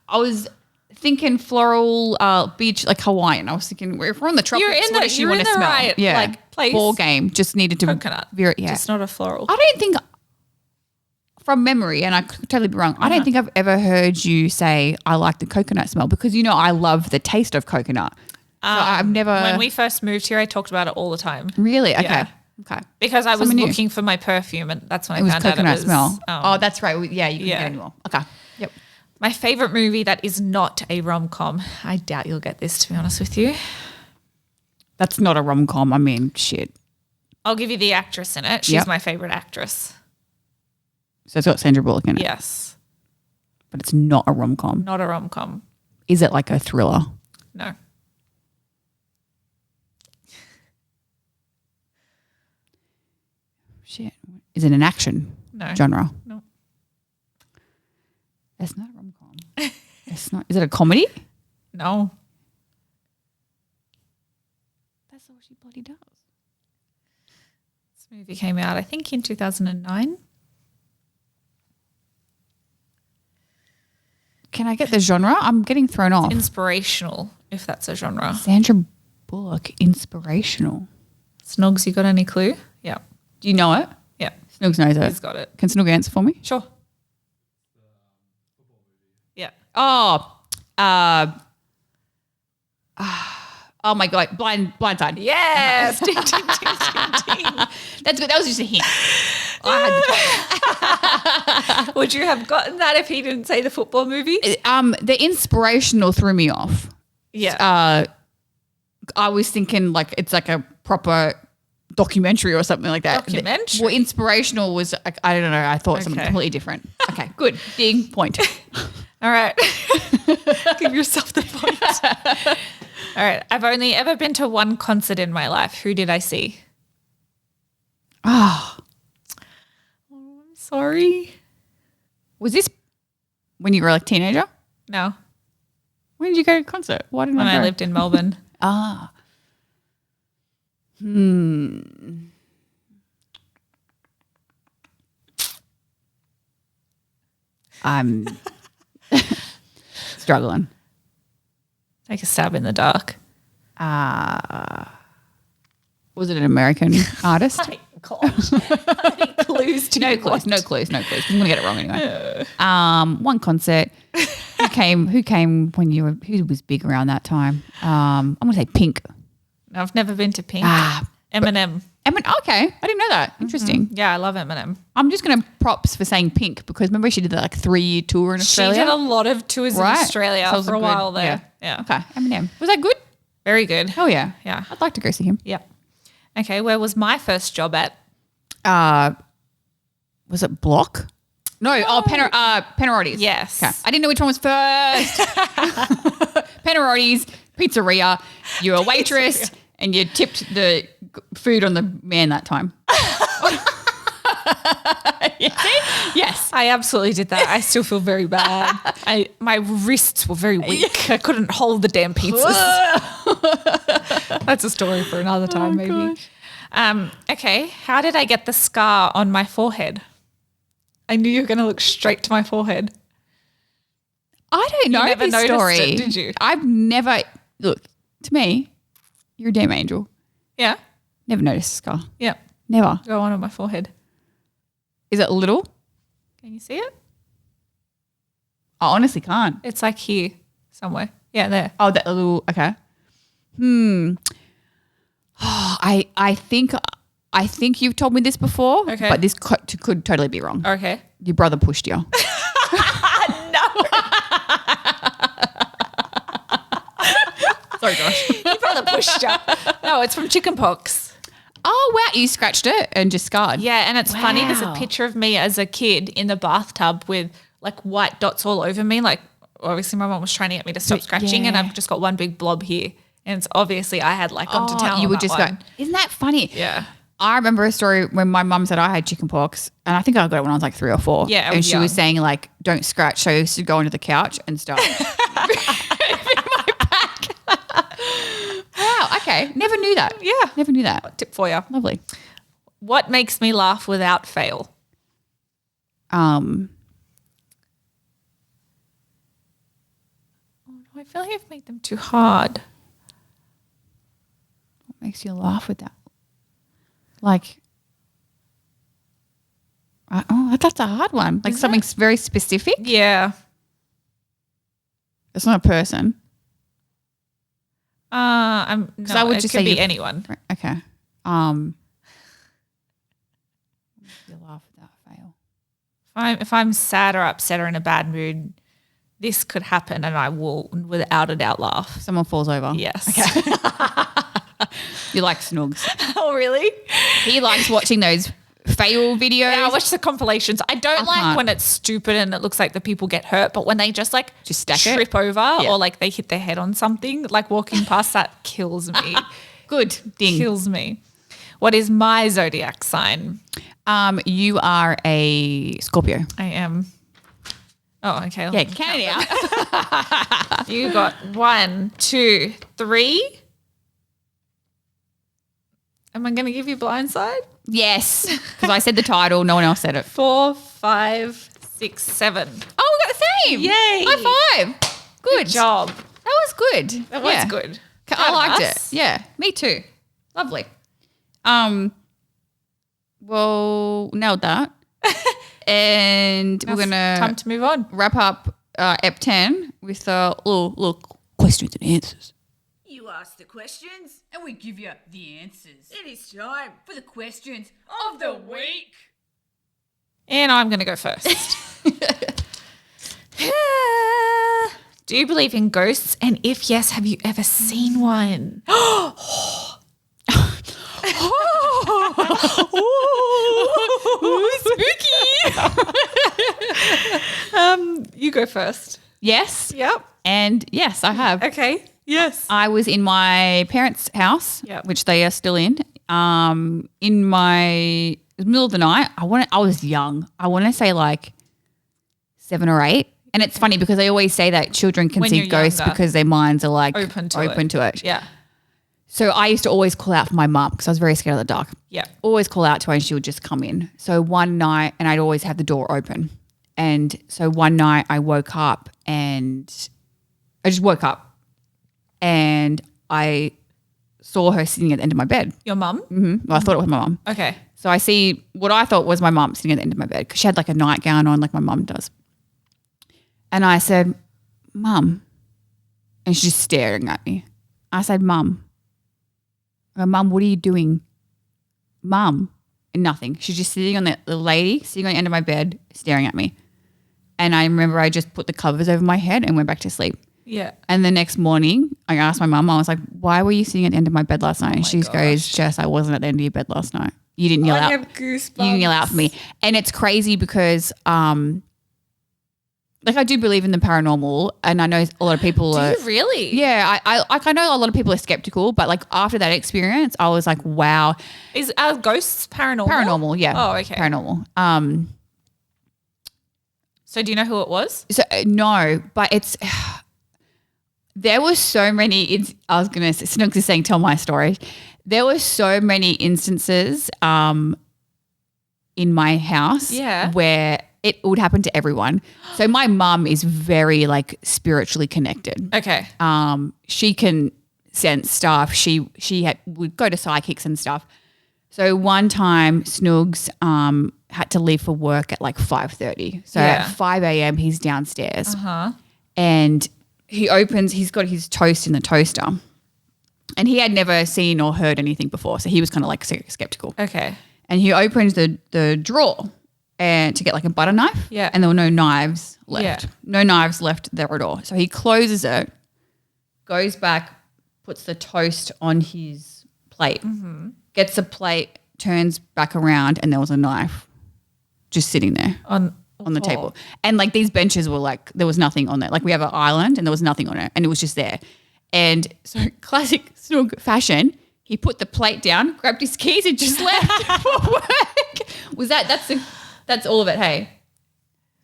I was thinking floral beach, like Hawaiian. I was thinking if we're on the tropics, what does she want to smell? Right, like place. Ball game. Just needed to Coconut. Just not a floral. I don't think from memory, and I could totally be wrong, I don't think I've ever heard you say I like the coconut smell because I love the taste of coconut. So I've never. When we first moved here, I talked about it all the time. Really? Okay. Yeah. Okay. Because I was Someone looking for my perfume, and that's when It was I found out it coconut was smell. Oh, that's right. Yeah, you can get any more. Okay. Yep. My favorite movie that is not a rom-com. I doubt you'll get this, to be honest with you. That's not a rom-com. I mean, shit. I'll give you the actress in it. She's my favorite actress. So it's got Sandra Bullock in it. Yes. But it's not a rom-com. Not a rom-com. Is it like a thriller? No. Shit. Is it an action genre? No. That's not a rom-com. It's not. Is it a comedy? No. That's all she bloody does. This movie came out, I think, in 2009. Can I get the genre? I'm getting thrown off. Inspirational, if that's a genre. Sandra Bullock, inspirational. Snogs, you got any clue? Yeah. Do you know it? Yeah. Snoogs knows it. He's got it. Can Snoog answer for me? Sure. Yeah. Oh, oh my God, Blindside. Yes. Ding, ding, ding, ding, ding. That's good. That was just a hint. Would you have gotten that if he didn't say the football movie? The inspirational threw me off. Yeah. I was thinking like it's like a proper documentary or something like that. Documentary? Well, inspirational was, I don't know. I thought something completely different. Okay, good. Ding, point. All right. Give yourself the point. All right. I've only ever been to one concert in my life. Who did I see? Oh, I'm sorry. was this when you were like a teenager? No. When did you go to a concert? Why didn't When I I go? lived in Melbourne. I'm struggling. Take a stab in the dark. Was it an American artist? Gosh. Clues to No clues. I'm going to get it wrong anyway. One concert. Who came when who was big around that time? I'm going to say Pink. I've never been to Pink. Eminem. Okay. I didn't know that. Interesting. Yeah, I love Eminem. I'm just going to props for saying Pink because remember she did that like 3-year tour in Australia? She did a lot of tours in Australia So for a while there. Yeah. Okay. Eminem. Was that good? Very good. Oh, yeah. Yeah. I'd like to go see him. Yeah. Okay, where was my first job at? Was it Block? No. Panarottis. Yes. Okay. I didn't know which one was first. Panarottis, pizzeria. You're a waitress and you tipped the food on the man that time. Yes. I absolutely did that. I still feel very bad. My wrists were very weak. I couldn't hold the damn pizzas. That's a story for another time, maybe. Okay. How did I get the scar on my forehead? I knew you were going to look straight to my forehead. I don't know never this noticed story. it, did you? I've never look to me. You're a damn angel. Yeah. Never noticed a scar. Yeah. Never. Go on my forehead. Is it little? Can you see it? I honestly can't. It's like here somewhere. Yeah, there. Oh, that little. Okay. Oh, I think you've told me this before. Okay. But this could totally be wrong. Okay. Your brother pushed you. Sorry, Josh. Your brother pushed you. No, it's from chickenpox. Oh, wow. You scratched it and just scarred. Yeah, and it's funny. There's a picture of me as a kid in the bathtub with like white dots all over me. Like obviously my mom was trying to get me to stop scratching and I've just got one big blob here. And it's obviously I had like gone to town. You on would that just one. go, isn't that funny? Yeah. I remember a story when my mum said I had chickenpox and I think I got it when I was like 3 or 4. Yeah, I and was she was young. saying like, don't scratch. So I used to go onto the couch and start moving my back. Wow. Okay. Never knew that. Yeah. Never knew that. Tip for you. Lovely. What makes me laugh without fail? Oh, I feel like I've made them too hard. what makes you laugh with that? Like, that's a hard one. Like something very specific. Yeah. It's not a person. I would just say be you- anyone. Okay. You laugh without fail. If I'm sad or upset or in a bad mood, this could happen and I will without a doubt laugh. Someone falls over. Yes. Okay. You like snugs. Oh, really? He likes watching those fail videos. Yeah, I watch the compilations. I don't like can't. when it's stupid and it looks like the people get hurt, but when they just stack it. trip over or like they hit their head on something, like walking past that kills me. Good. Ding. Kills me. What is my zodiac sign? You are a Scorpio. I am. Oh, okay. Yeah, count it out. You got 1, 2, 3. Am I going to give you blindside? Yes, because I said the title. No one else said it. 4, 5, 6, 7. Oh, we got the same. Yay. High five. Good Job. That was good. That was good. I Proud of liked us. it. Yeah, me too. Lovely. Well, nailed that. And we're gonna Time to move on. wrap up Ep 10 with little questions and answers. You ask the questions and we give you the answers. It is time for the questions of the week. And I'm going to go first. Do you believe in ghosts? And if yes, have you ever seen one? Ooh, spooky. You go first. Yes. Yep. And yes, I have. Okay. Yes. I was in my parents' house, Yep. which they are still in. In my middle of the night, I was young. I want to say like 7 or 8. And it's funny because they always say that children can When see you're ghosts younger. because their minds are like Open to it. Yeah. So I used to always call out for my mum because I was very scared of the dark. Yeah. Always call out to her and she would just come in. So one night, and I'd always have the door open. And so one night I woke up and I just woke up and I saw her sitting at the end of my bed. Your mum? Well, I thought it was my mum. Okay. So I see what I thought was my mum sitting at the end of my bed because she had like a nightgown on like my mum does. And I said, Mum. And she's just staring at me. I said, Mum. I go, Mum, what are you doing? Mum. And nothing. She's just sitting on the lady, sitting on the end of my bed, staring at me. And I remember I just put the covers over my head and went back to sleep. Yeah. And the next morning, I asked my mum, I was like, why were you sitting at the end of my bed last night? And she goes, Jess, I wasn't at the end of your bed last night. You didn't yell out. I have goosebumps. You didn't yell out for me. And it's crazy because like I do believe in the paranormal and I know a lot of people are. Do you really? Yeah. I know a lot of people are skeptical, but like after that experience, I was like, wow. Are ghosts paranormal? Paranormal, yeah. Oh, okay. Paranormal. So do you know who it was? So no, but it's there were so many. I was gonna Snooks is saying tell my story. There were so many instances in my house where it would happen to everyone. So my mum is very like spiritually connected. Okay. She can sense stuff. She would go to psychics and stuff. So one time Snoogs had to leave for work at like 5:30. So at 5 a.m. he's downstairs. And he's got his toast in the toaster. And he had never seen or heard anything before. So he was kind of like skeptical. Okay. And he opens the drawer and to get like a butter knife. Yeah. And there were no knives left. Yeah. No knives left there at all. So he closes it, goes back, puts the toast on his plate, gets a plate, turns back around, and there was a knife just sitting there on the table. And like these benches were like, there was nothing on it. Like we have an island and there was nothing on it and it was just there. And so classic Snoog fashion, he put the plate down, grabbed his keys and just left for work. That's all of it, hey?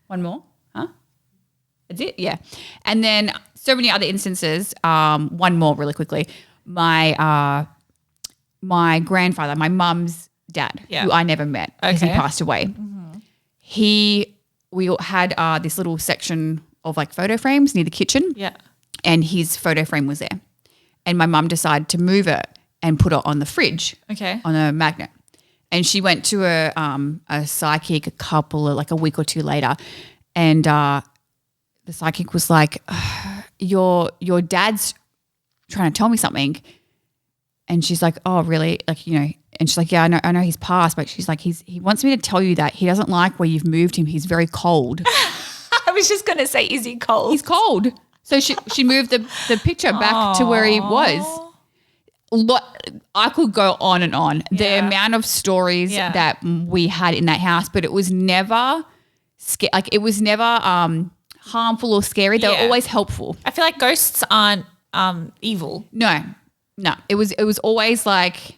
One more? Huh? That's it? Yeah. And then so many other instances. One more really quickly. My grandfather, my mum's dad, who I never met because he passed away. We had this little section of like photo frames near the kitchen. Yeah. And his photo frame was there. And my mum decided to move it and put it on the fridge. Okay. On a magnet. And she went to a psychic a week or two later. And the psychic was like, your dad's trying to tell me something. And she's like, oh, really? Like, you know, and she's like, yeah, I know he's passed, but she's like, he wants me to tell you that he doesn't like where you've moved him. He's very cold. I was just going to say, is he cold? He's cold. So she moved the picture back to where he was. I could go on and on. The amount of stories that we had in that house, but it was never harmful or scary. They were always helpful. I feel like ghosts aren't evil. No. It was always like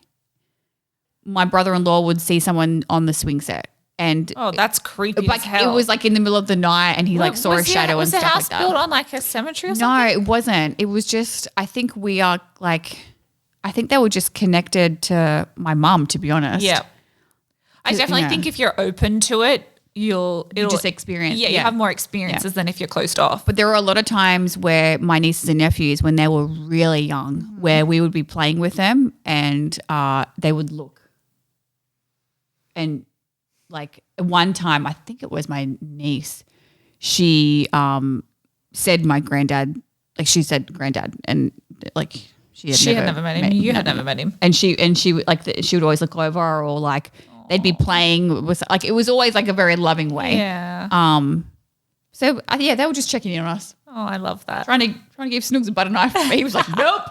my brother-in-law would see someone on the swing set. And that's creepy like as hell. it was like in the middle of the night and he like saw a shadow and stuff like that. Was the house built on like a cemetery or something? No, it wasn't. It was just, I think they were just connected to my mum, to be honest. Yeah. I definitely think if you're open to it, it'll just experience. Yeah, you have more experiences than if you're closed off. But there were a lot of times where my nieces and nephews, when they were really young, where we would be playing with them and they would look. And like one time, I think it was my niece, she said my granddad, like she said granddad, and like she had never met him. You had never met him. And she would like she would always look over or like they'd be playing with like it was always like a very loving way. Yeah. So they were just checking in on us. Oh, I love that. Trying to give Snooks a butter knife, but he was like, nope.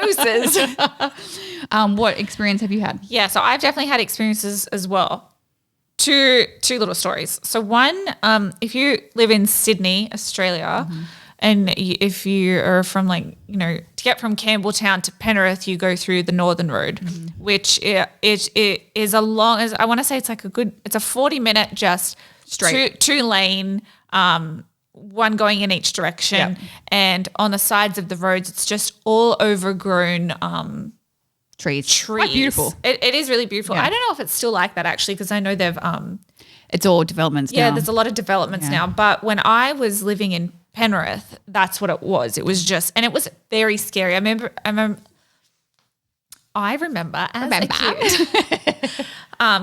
Deuces. What experience have you had? Yeah, so I've definitely had experiences as well. Two little stories. So one, if you live in Sydney, Australia, and if you are from to get from Campbelltown to Penrith, you go through the Northern Road, which it is as I want to say it's a 40-minute just straight two lane, one going in each direction, and on the sides of the roads, it's just all overgrown trees. Quite beautiful. It is really beautiful. Yeah. I don't know if it's still like that actually, because I know they've it's all developments now. Yeah, there's a lot of developments now. But when I was living in Penrith, that's what it was. It was just, and it was very scary. I remember as a kid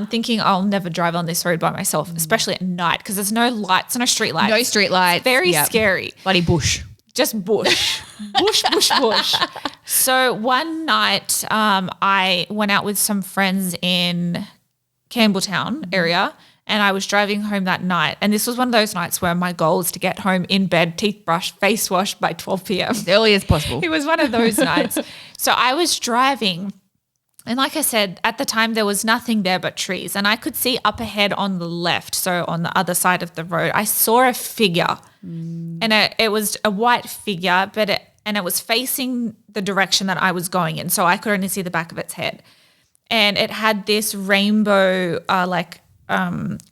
thinking I'll never drive on this road by myself, especially at night, because there's no lights, no street lights. No street lights. Very scary. Bloody bush. Just bush. bush. So one night I went out with some friends in Campbelltown area, and I was driving home that night. And this was one of those nights where my goal was to get home in bed, teeth brushed, face washed by 12 p.m. As early as possible. It was one of those nights. So I was driving, and like I said, at the time there was nothing there but trees. And I could see up ahead on the left, so on the other side of the road, I saw a figure. And it was a white figure, and it was facing the direction that I was going in, so I could only see the back of its head. And it had this rainbow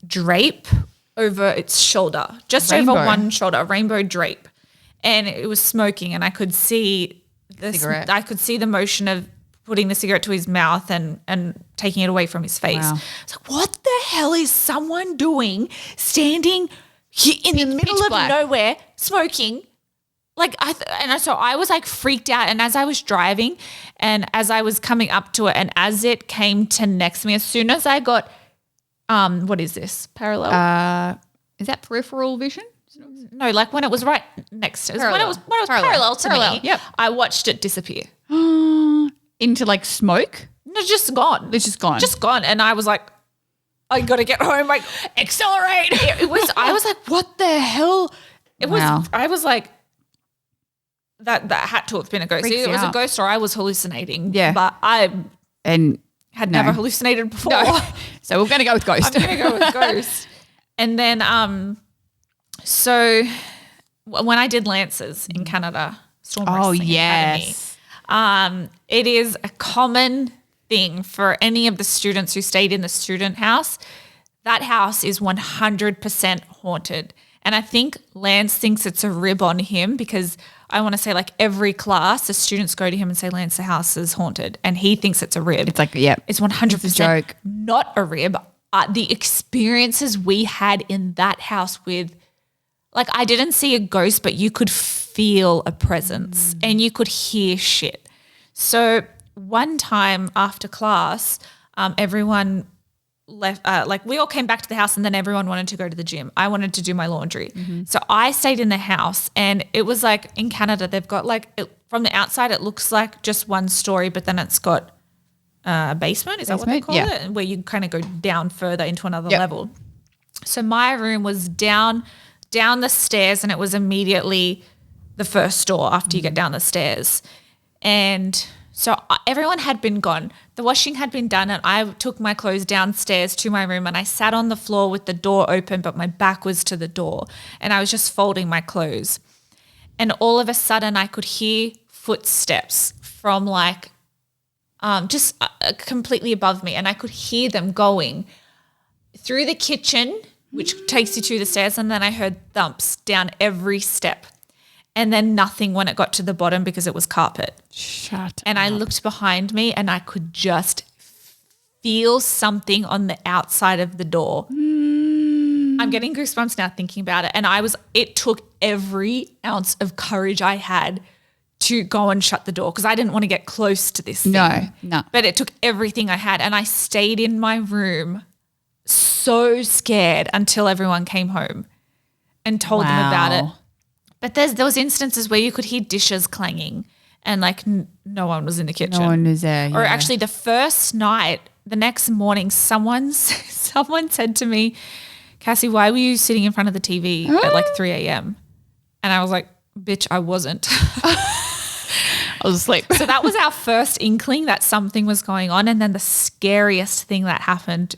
drape over its shoulder, just over one shoulder, a rainbow drape. And it was smoking, and I could see cigarette. I could see the motion of putting the cigarette to his mouth and taking it away from his face. Wow. It's like, what the hell is someone doing standing in the middle of nowhere smoking? So I was like freaked out. And as I was driving and as I was coming up to it and as it came to next to me, as soon as I got, what is this? Parallel? Is that peripheral vision? No, like when it was right next to us. When it was parallel to me, yep. I watched it disappear. Into like smoke? No, just gone. It's just gone. Just gone. And I was like, I got to get home. Like, accelerate. I was like, what the hell? I was like, that had to have been a ghost. Freaks It was out. a ghost or I was hallucinating. Yeah. But I had never No. hallucinated before. No. So we're going to go with ghost. I'm going to go with ghost. And then, so when I did Lances in Canada, Storm Wrestling Academy, it is a common thing for any of the students who stayed in the student house. That house is 100% haunted. And I think Lance thinks it's a rib on him because I want to say like every class, the students go to him and say, Lance, the house is haunted. And he thinks it's a rib. It's like, yep. It's 100% It's a joke. not a rib. The experiences we had in that house with, like, I didn't see a ghost, but you could feel a presence and you could hear shit. So one time after class, everyone left, we all came back to the house and then everyone wanted to go to the gym. I wanted to do my laundry. So I stayed in the house, and it was like in Canada, they've got from the outside, it looks like just one story, but then it's got a basement. Is that what they call it? Where you kind of go down further into another level. So my room was down the stairs, and it was immediately the first door after you get down the stairs. And so everyone had been gone. The washing had been done, and I took my clothes downstairs to my room, and I sat on the floor with the door open, but my back was to the door, and I was just folding my clothes. And all of a sudden I could hear footsteps from just completely above me, and I could hear them going through the kitchen, which takes you to the stairs, and then I heard thumps down every step. And then nothing when it got to the bottom because it was carpet. Shut And I looked behind me and I could just feel something on the outside of the door. I'm getting goosebumps now thinking about it. And it took every ounce of courage I had to go and shut the door because I didn't want to get close to this thing. No. But it took everything I had, and I stayed in my room so scared until everyone came home and told them about it. But there was instances where you could hear dishes clanging and no one was in the kitchen. No one was there. Or actually the first night, the next morning, someone said to me, Cassie, why were you sitting in front of the TV at 3 a.m.? And I was like, bitch, I wasn't. I was asleep. So that was our first inkling that something was going on. And then the scariest thing that happened,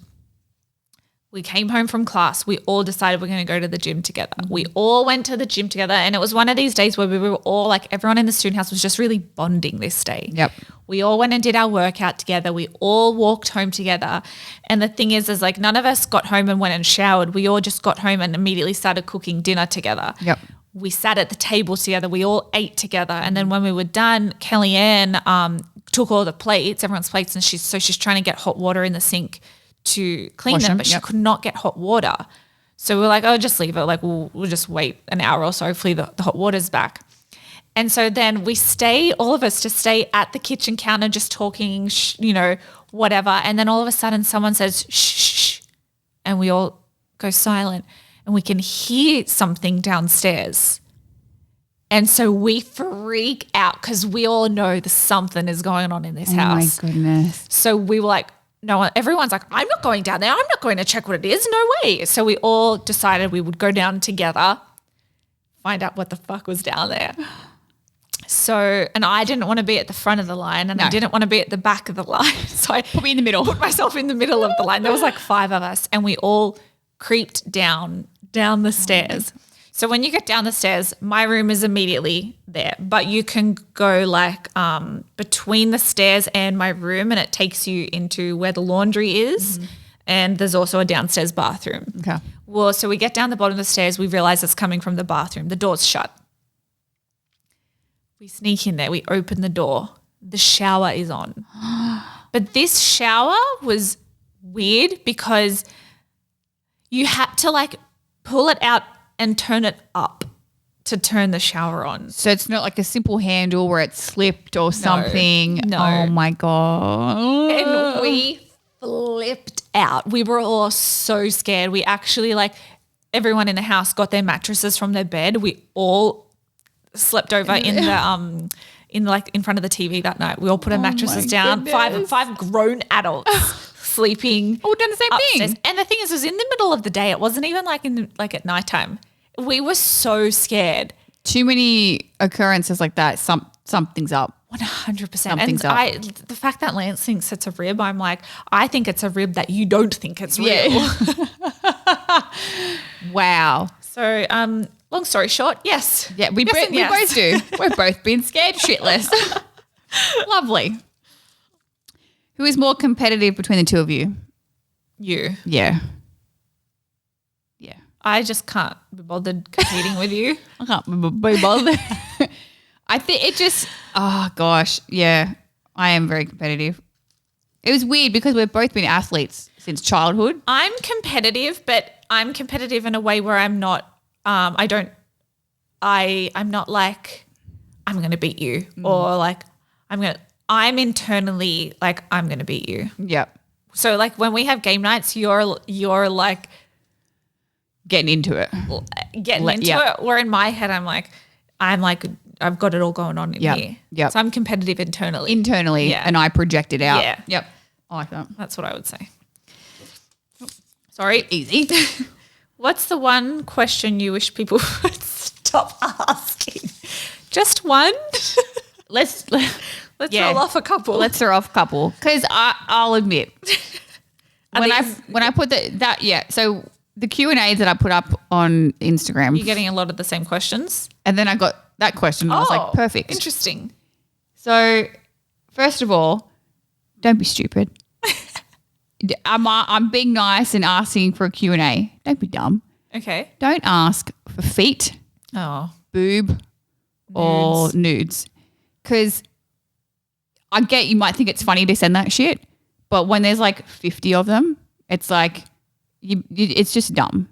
we came home from class. We all decided we're going to go to the gym together. We all went to the gym together. And it was one of these days where we were all like, everyone in the student house was just really bonding this day. Yep. We all went and did our workout together. We all walked home together. And the thing is like none of us got home and went and showered. We all just got home and immediately started cooking dinner together. Yep. We sat at the table together. We all ate together. And then when we were done, Kellyanne took all the plates, everyone's plates, and she's trying to get hot water in the sink to clean Wash them, them, but yep. she could not get hot water. So we're like, oh, just leave it. Like we'll just wait an hour or so. Hopefully the hot water's back. And so then all of us just stay at the kitchen counter just talking, whatever. And then all of a sudden someone says, shh, shh, and we all go silent and we can hear something downstairs. And so we freak out because we all know that something is going on in this house. Oh my goodness. So we were like, no, everyone's like, I'm not going down there. I'm not going to check what it is. No way. So we all decided we would go down together, find out what the fuck was down there. So, and I didn't want to be at the front of the line and I didn't want to be at the back of the line. So I Put me in the middle. put myself in the middle of the line. There was like 5 of us and we all creeped down the stairs. So when you get down the stairs, my room is immediately there, but you can go like between the stairs and my room and it takes you into where the laundry is and there's also a downstairs bathroom. Okay. Well, so we get down the bottom of the stairs, we realize it's coming from the bathroom. The door's shut. We sneak in there, we open the door. The shower is on. But this shower was weird because you had to like pull it out and turn it up to turn the shower on. So it's not like a simple handle where it slipped or something. No. Oh my God. And we flipped out. We were all so scared. We actually everyone in the house got their mattresses from their bed. We all slept over in the in front of the TV that night. We all put our mattresses down. goodness. Five grown adults sleeping. All done the same upstairs. thing. And the thing is, it was in the middle of the day. It wasn't even at nighttime. We were so scared. Too many occurrences like that. Something's up. 100%. Something's and up. The fact that Lance thinks it's a rib, I'm like, I think it's a rib that you don't think it's real. Yeah. Wow. So, long story short, yes. Yeah, we Yes and yes. both do. We've both been scared shitless. Lovely. Who is more competitive between the two of you? You. Yeah. Yeah. I just can't be bothered competing with you. I can't be bothered. I think it just, oh gosh, yeah, I am very competitive. It was weird because we've both been athletes since childhood. I'm competitive, but I'm competitive in a way where I'm not, I'm not like, I'm going to beat you or like, I'm internally like, I'm going to beat you. Yep. So like when we have game nights, you're like Getting into it. getting into it. Where in my head, I'm like, I've got it all going on in here. Yep. So I'm competitive internally. Internally, Yeah. and I project it out. Yeah. Yep. I like that. That's what I would say. Sorry. Easy. What's the one question you wish people would stop asking? Just one? Let's yeah. roll off a couple. Let's throw off a couple because I'll admit when I put that so the Q&As that I put up on Instagram, You're getting a lot of the same questions. and then I got that question and I was like, perfect. Interesting. So first of all, don't be stupid. I'm being nice and asking for a Q&A. Don't be dumb. Okay. Don't ask for feet, Oh. boob, or nudes. Because I get you might think it's funny to send that shit, but when there's like 50 of them, it's like it's just dumb.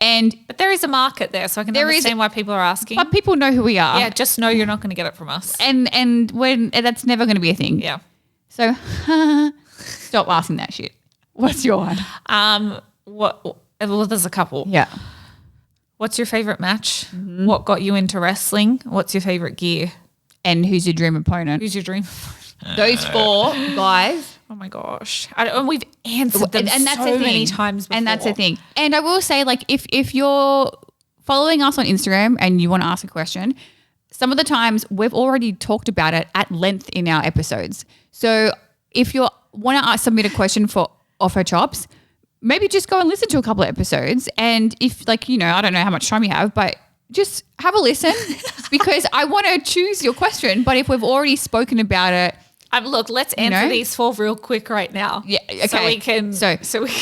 But there is a market there, so I can understand why people are asking. But people know who we are. Yeah, just know you're not going to get it from us. And when that's never going to be a thing. Yeah. So stop asking that shit. What's your one? Well, there's a couple. Yeah. What's your favorite match? Mm-hmm. What got you into wrestling? What's your favorite gear? And who's your dream opponent? Who's your dream? Those 4 guys. Oh my gosh. And we've answered them and that's so the thing. many times before. And that's the thing. And I will say, like, if you're following us on Instagram and you want to ask a question, some of the times we've already talked about it at length in our episodes. So if you want to submit a question for Off Her Chops, maybe just go and listen to a couple of episodes. And if I don't know how much time you have, but just have a listen because I want to choose your question. But if we've already spoken about it. Look, let's answer these 4 real quick right now. Yeah, okay. So we can.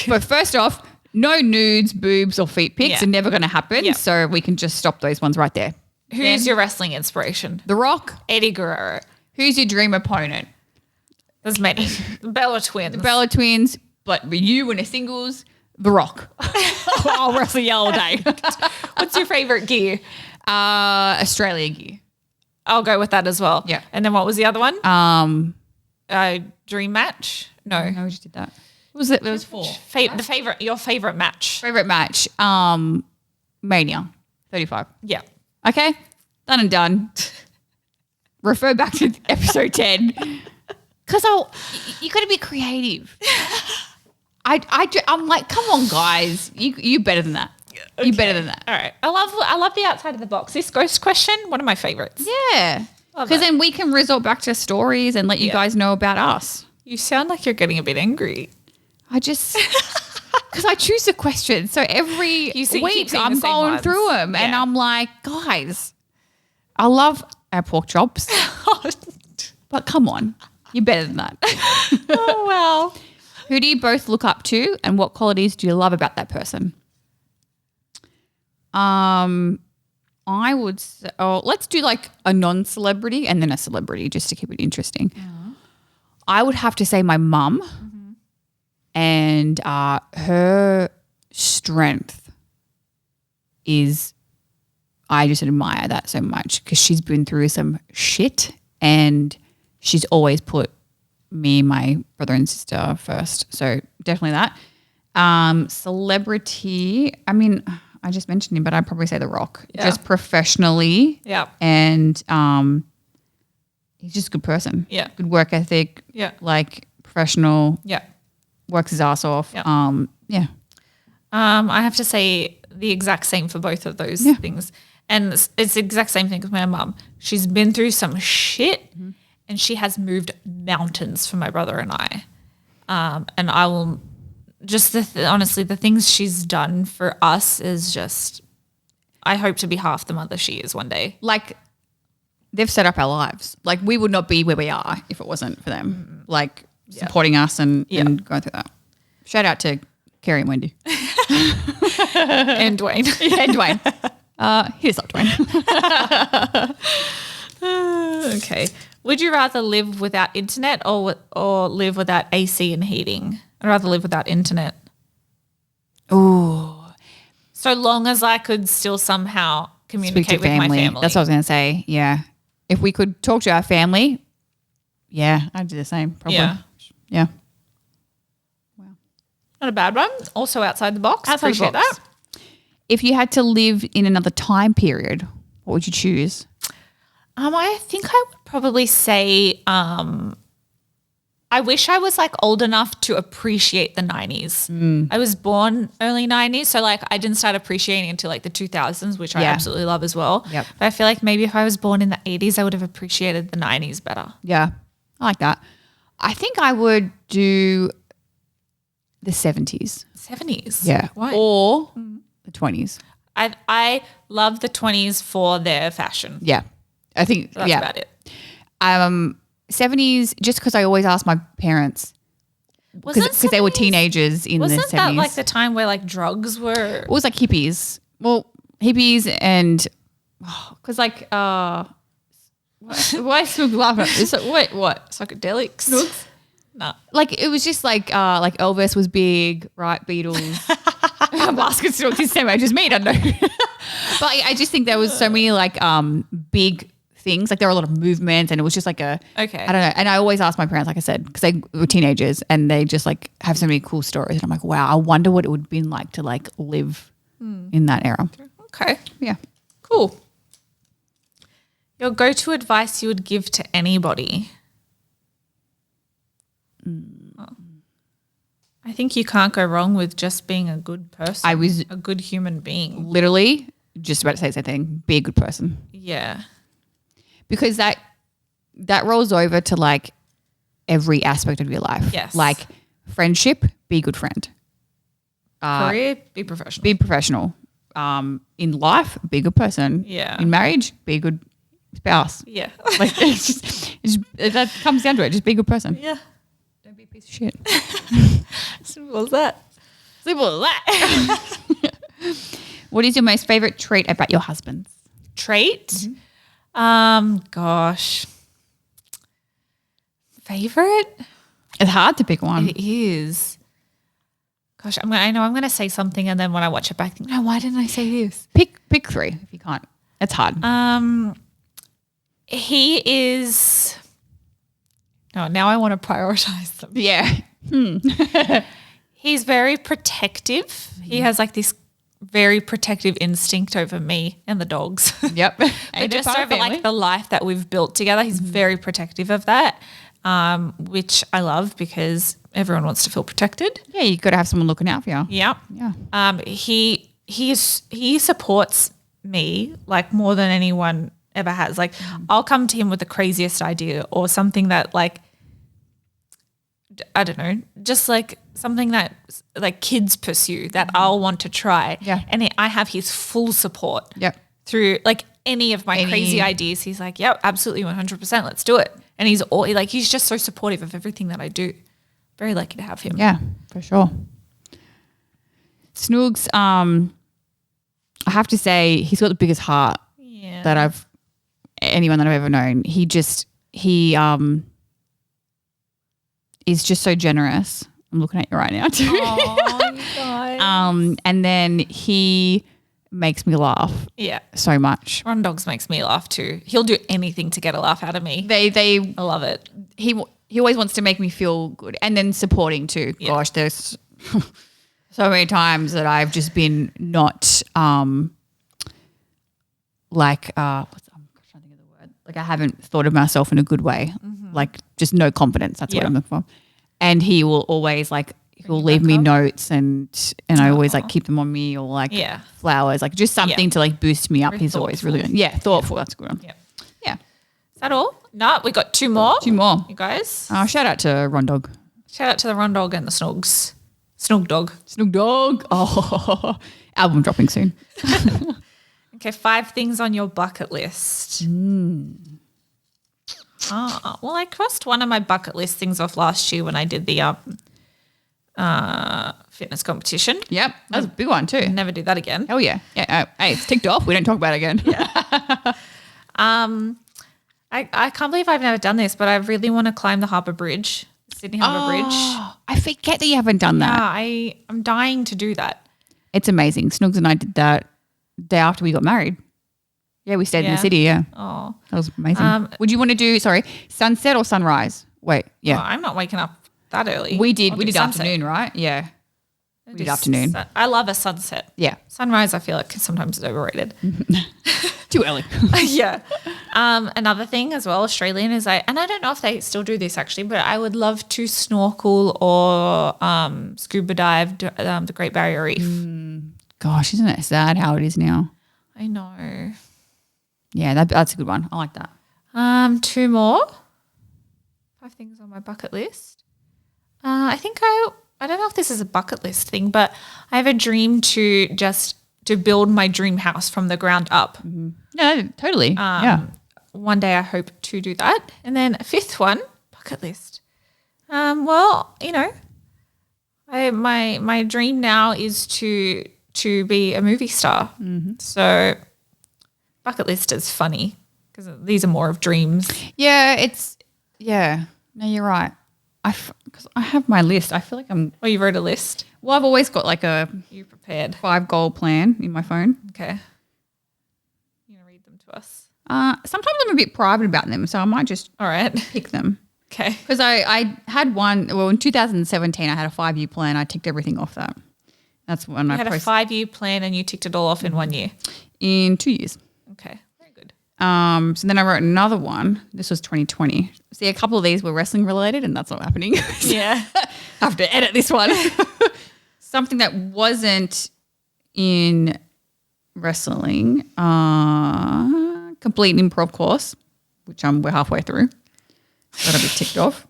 But first off, no nudes, boobs or feet pics are never going to happen. Yeah. So we can just stop those ones right there. Who's your wrestling inspiration? The Rock. Eddie Guerrero. Who's your dream opponent? There's many. The Bella Twins. The Bella Twins, but you in a singles, The Rock. I'll wrestle you all day. What's your favorite gear? Australia gear. I'll go with that as well. Yeah. And then what was the other one? Dream match? No, we just did that. What was it? There was 4. Your favorite match? Favorite match? Mania 35. Yeah. Okay, done and done. Refer back to episode 10 because you got to be creative. I'm like, come on, guys, you better than that. Okay. You better than that. All right. I love the outside of the box. This ghost question, one of my favorites. Yeah, because then we can resort back to stories and let you guys know about us. You sound like you're getting a bit angry. I just because I choose the question, so every week I'm going through them, and I'm like, guys, I love our pork chops, but come on, you're better than that. Oh well. Who do you both look up to, and what qualities do you love about that person? I would say, let's do like a non-celebrity and then a celebrity just to keep it interesting. Yeah. I would have to say my mum and her strength is, I just admire that so much because she's been through some shit and she's always put me, my brother and sister first. So definitely that. Celebrity, I mean, I just mentioned him, but I'd probably say The Rock. Yeah. Just professionally. Yeah. And he's just a good person. Yeah. Good work ethic. Yeah. Like professional. Yeah. Works his ass off. Yeah. Yeah. I have to say the exact same for both of those things. And it's the exact same thing with my mum. She's been through some shit and she has moved mountains for my brother and I. And I will just honestly, the things she's done for us is just, I hope to be half the mother she is one day. Like they've set up our lives. Like we would not be where we are if it wasn't for them. Like supporting us and going through that. Shout out to Kerry and Wendy. And Dwayne. And Dwayne. Here's up, Dwayne. Okay. Would you rather live without internet or live without AC and heating? I'd rather live without internet. Ooh. So long as I could still somehow communicate with my family. That's what I was going to say. Yeah. If we could talk to our family, I'd do the same probably. Yeah. Wow. Not a bad one. Also outside the box. Appreciate that. If you had to live in another time period, what would you choose? I think I would probably say I wish I was like old enough to appreciate the 90s. I was born early 90s, so like I didn't start appreciating until like the 2000s, which I absolutely love as well. Yep. But I feel like maybe if I was born in the 80s, I would have appreciated the 90s better. Yeah, I like that. I think I would do the 70s. 70s? Yeah. Why? Or the 20s. I love the 20s for their fashion. Yeah. I think, so that's about it. 70s, just because I always ask my parents, because they were teenagers in the 70s. Wasn't that like the time where like drugs were? It was like hippies. Well, hippies and, because like, why Snook laughing? Wait, what? Psychedelics? Snooks? No. Like it was just like Elvis was big, right? Beatles. Basket Snooks, the same age as me, don't know. But I just think there was so many like big things. Like there were a lot of movements and it was just like I don't know. And I always ask my parents, like I said, because they were teenagers and they just like have so many cool stories. And I'm like, wow, I wonder what it would have been like to like live in that era. Okay. Yeah. Cool. Your go-to advice you would give to anybody? I think you can't go wrong with just being a good person. I was a good human being. Literally just about to say the same thing. Be a good person. Yeah. because that rolls over to like every aspect of your life. Yes. Like friendship, be a good friend. Career, be professional. Be professional. In life, be a good person. Yeah. In marriage, be a good spouse. Yeah. Like that comes down to it. Just be a good person. Yeah. Don't be a piece of shit. Simple as that. Simple as that. What is your most favorite trait about your husband's? Trait? Gosh. Favorite? It's hard to pick one. It is. Gosh, I know I'm going to say something, and then when I watch it back, I think, no, why didn't I say this? Pick 3 if you can't. It's hard. He is. Oh, now I want to prioritize them. Yeah. He's very protective. He has like this very protective instinct over me and the dogs. Yep. But just over like the life that we've built together, he's very protective of that, which I love because everyone wants to feel protected. Yeah, you got to have someone looking out for you. Yeah. Yeah. He supports me like more than anyone ever has. Like I'll come to him with the craziest idea or something that like, I don't know, just like something that like kids pursue that I'll want to try. Yeah. And I have his full support. Yep. Through like any of my crazy ideas. He's like, yep, absolutely 100%. Let's do it. And he's just so supportive of everything that I do. Very lucky to have him. Yeah, for sure. Snoogs, I have to say he's got the biggest heart that anyone that I've ever known. He is just so generous. I'm looking at you right now too. Oh, you guys. And then he makes me laugh. Yeah. So much. Ron Dogs makes me laugh too. He'll do anything to get a laugh out of me. I love it. He always wants to make me feel good, and then supporting too. Yeah. Gosh, there's so many times that I've just been not I'm trying to think of the word. Like I haven't thought of myself in a good way. Mm-hmm. Like just no confidence. That's what I'm looking for. And he will always he'll leave me notes and I always like keep them on me or like flowers, like just something to like boost me up. He's always really good. Yeah, thoughtful. That's a good one. Yeah. Is that all? No, we got 2 more. 2 more. You guys. Shout out to Ron Dog. Shout out to the Ron Dog and the Snogs. Snog Dog. Snog Dog. Oh, album dropping soon. Okay, 5 things on your bucket list. Well, I crossed one of my bucket list things off last year when I did the fitness competition. Yep, that was a big one too. Never do that again. Hell yeah. Yeah. Hey, it's ticked off. We don't talk about it again. Yeah. I can't believe I've never done this, but I really want to climb the Harbour Bridge, Sydney Harbour Bridge. I forget that you haven't done that. Yeah, I'm dying to do that. It's amazing. Snugs and I did that day after we got married. Yeah, we stayed in the city, yeah. Oh. That was amazing. Would you want to do, sunset or sunrise? Wait, yeah. Oh, I'm not waking up that early. We did afternoon, right? Yeah. We did afternoon. I love a sunset. Yeah. Sunrise I feel like sometimes is overrated. Too early. Yeah. Another thing as well, Australian is and I don't know if they still do this actually, but I would love to snorkel or scuba dive the Great Barrier Reef. Gosh, isn't it sad how it is now? I know. Yeah, that's a good one. I like that. 2 more. 5 things on my bucket list. I think I don't know if this is a bucket list thing, but I have a dream to build my dream house from the ground up. Mm-hmm. Yeah, totally. Yeah. One day I hope to do that. And then a 5th one, bucket list. Well, my dream now is to be a movie star. Mm-hmm. So bucket list is funny because these are more of dreams. Yeah, no, you're right. Because I have my list. I feel like Oh, you wrote a list? Well, I've always got like You prepared. 5-goal plan in my phone. Okay. You going to read them to us? Sometimes I'm a bit private about them, so I might just All right. pick them. Okay. Because I had one, well, in 2017 I had a 5-year plan. I ticked everything off that. That's when I had a 5-year plan and you ticked it all off in 1 year? In 2 years. Okay. Very good. So then I wrote another one. This was 2020. See, a couple of these were wrestling related and that's not happening. Yeah. I have to edit this one. Something that wasn't in wrestling. Complete an improv course. which we're halfway through. That'll be ticked off.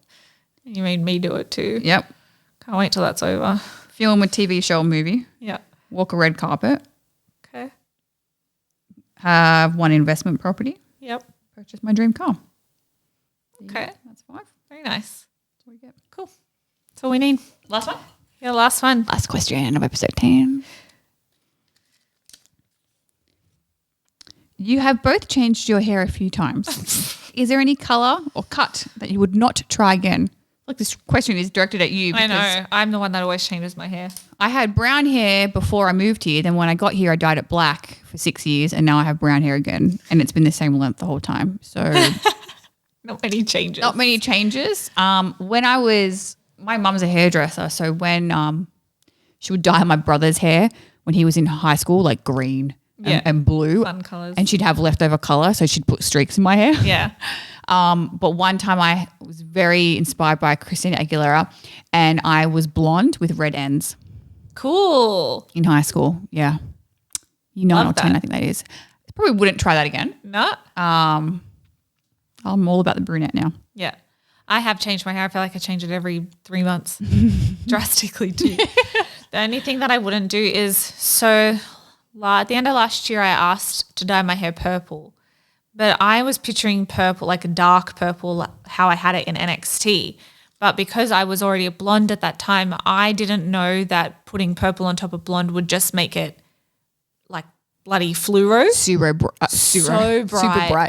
You made me do it too. Yep. Can't wait till that's over. Film a TV show or movie. Yeah. Walk a red carpet. Okay. Have one investment property. Yep. Purchase my dream car. Okay. That's 5. Very nice. That's what we get. Cool. That's all we need. Last one? Yeah, last one. Last question of episode 10. You have both changed your hair a few times. Is there any colour or cut that you would not try again? Like this question is directed at you. I know. I'm the one that always changes my hair. I had brown hair before I moved here. Then when I got here, I dyed it black for 6 years, and now I have brown hair again, and it's been the same length the whole time. So Not many changes. not many changes. My mum's a hairdresser, so when she would dye my brother's hair when he was in high school, like green and blue, Fun colours. and she'd have leftover color, so she'd put streaks in my hair. Yeah. But one time I was very inspired by Christina Aguilera, and I was blonde with red ends Cool. in high school. Yeah, you 9 or Love 10, that. I think that is. Probably wouldn't try that again. No. I'm all about the brunette now. Yeah. I have changed my hair. I feel like I change it every 3 months. Drastically too. The only thing that I wouldn't do is at the end of last year I asked to dye my hair purple. But I was picturing purple, like a dark purple, how I had it in NXT. But because I was already a blonde at that time, I didn't know that putting purple on top of blonde would just make it like bloody fluoro. Super bright.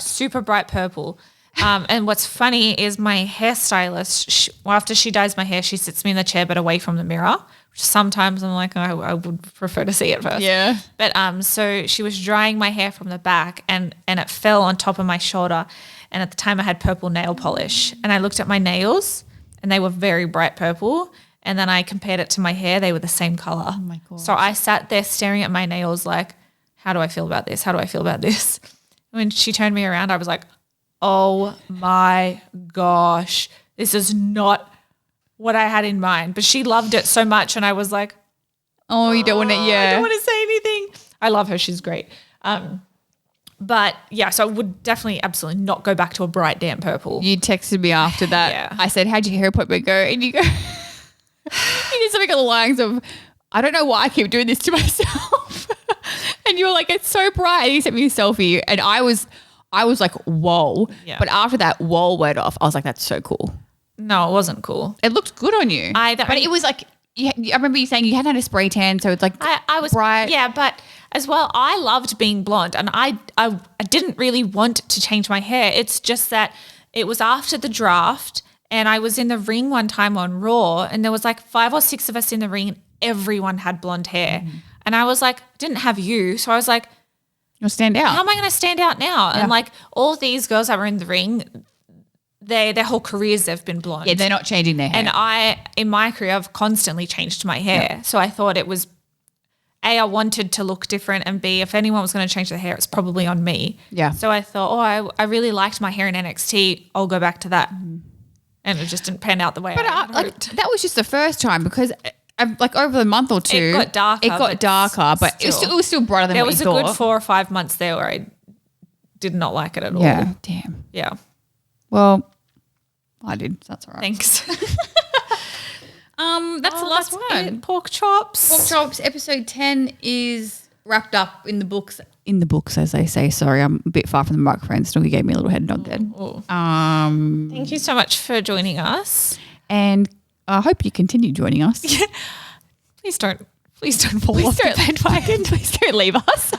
Super bright purple. And what's funny is my hairstylist, after she dyes my hair, she sits me in the chair but away from the mirror, which sometimes I'm like, oh, I would prefer to see it first. Yeah. But so she was drying my hair from the back and it fell on top of my shoulder. And at the time I had purple nail polish. And I looked at my nails and they were very bright purple. And then I compared it to my hair. They were the same color. Oh, my God. So I sat there staring at my nails like, how do I feel about this? How do I feel about this? When she turned me around, I was like, oh my gosh, this is not what I had in mind. But she loved it so much and I was like, Oh, you don't want to, yeah. I don't want to say anything. I love her. She's great. But yeah, so I would definitely absolutely not go back to a bright damp purple. You texted me after that. Yeah. I said, how'd your hair appointment go? And you go, you did something along the lines of, I don't know why I keep doing this to myself. And you were like, it's so bright. And you sent me a selfie and I was like, whoa. Yeah. But after that whoa went off, I was like, that's so cool. No, it wasn't cool. It looked good on you. But it was like, I remember you saying you hadn't had a spray tan, so it's like I was bright. Yeah, but as well, I loved being blonde and I didn't really want to change my hair. It's just that it was after the draft and I was in the ring one time on Raw and there was like 5 or 6 of us in the ring and everyone had blonde hair. And I was like, didn't have you. So I was like, You'll stand out. how am I going to stand out now? Yeah. And like all these girls that were in the ring, their whole careers they've been blonde. Yeah, they're not changing their hair. And in my career, I've constantly changed my hair. Yeah. So I thought it was, A, I wanted to look different and B, if anyone was going to change their hair, it's probably on me. Yeah. So I thought, I really liked my hair in NXT. I'll go back to that. And it just didn't pan out the way I had hoped. That was just the first time because like over the month or two. It got darker. But it was still brighter than There what was you a thought. good 4 or 5 months there where I did not like it at all. Yeah, damn. Yeah. Well, I did. So that's all right. Thanks. That's the last one. It. Pork chops. Pork chops episode 10 is wrapped up in the books. In the books, as they say. Sorry, I'm a bit far from the microphone. Still, gave me a little head nod then. Thank you so much for joining us. And I hope you continue joining us. Please don't fall off the bandwagon. Please don't leave us.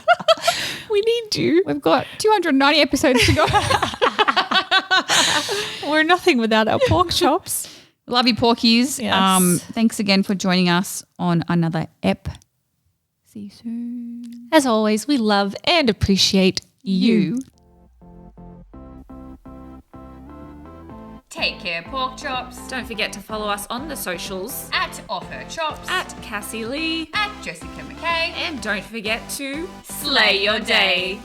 We need you. We've got 290 episodes to go. We're nothing without our pork chops. Love you, porkies. Yes. Thanks again for joining us on another ep. See you soon. As always, we love and appreciate you. Take care, pork chops. Don't forget to follow us on the socials At Off Her Chops. at Cassie Lee. At Jessica McKay. And don't forget to Slay your day.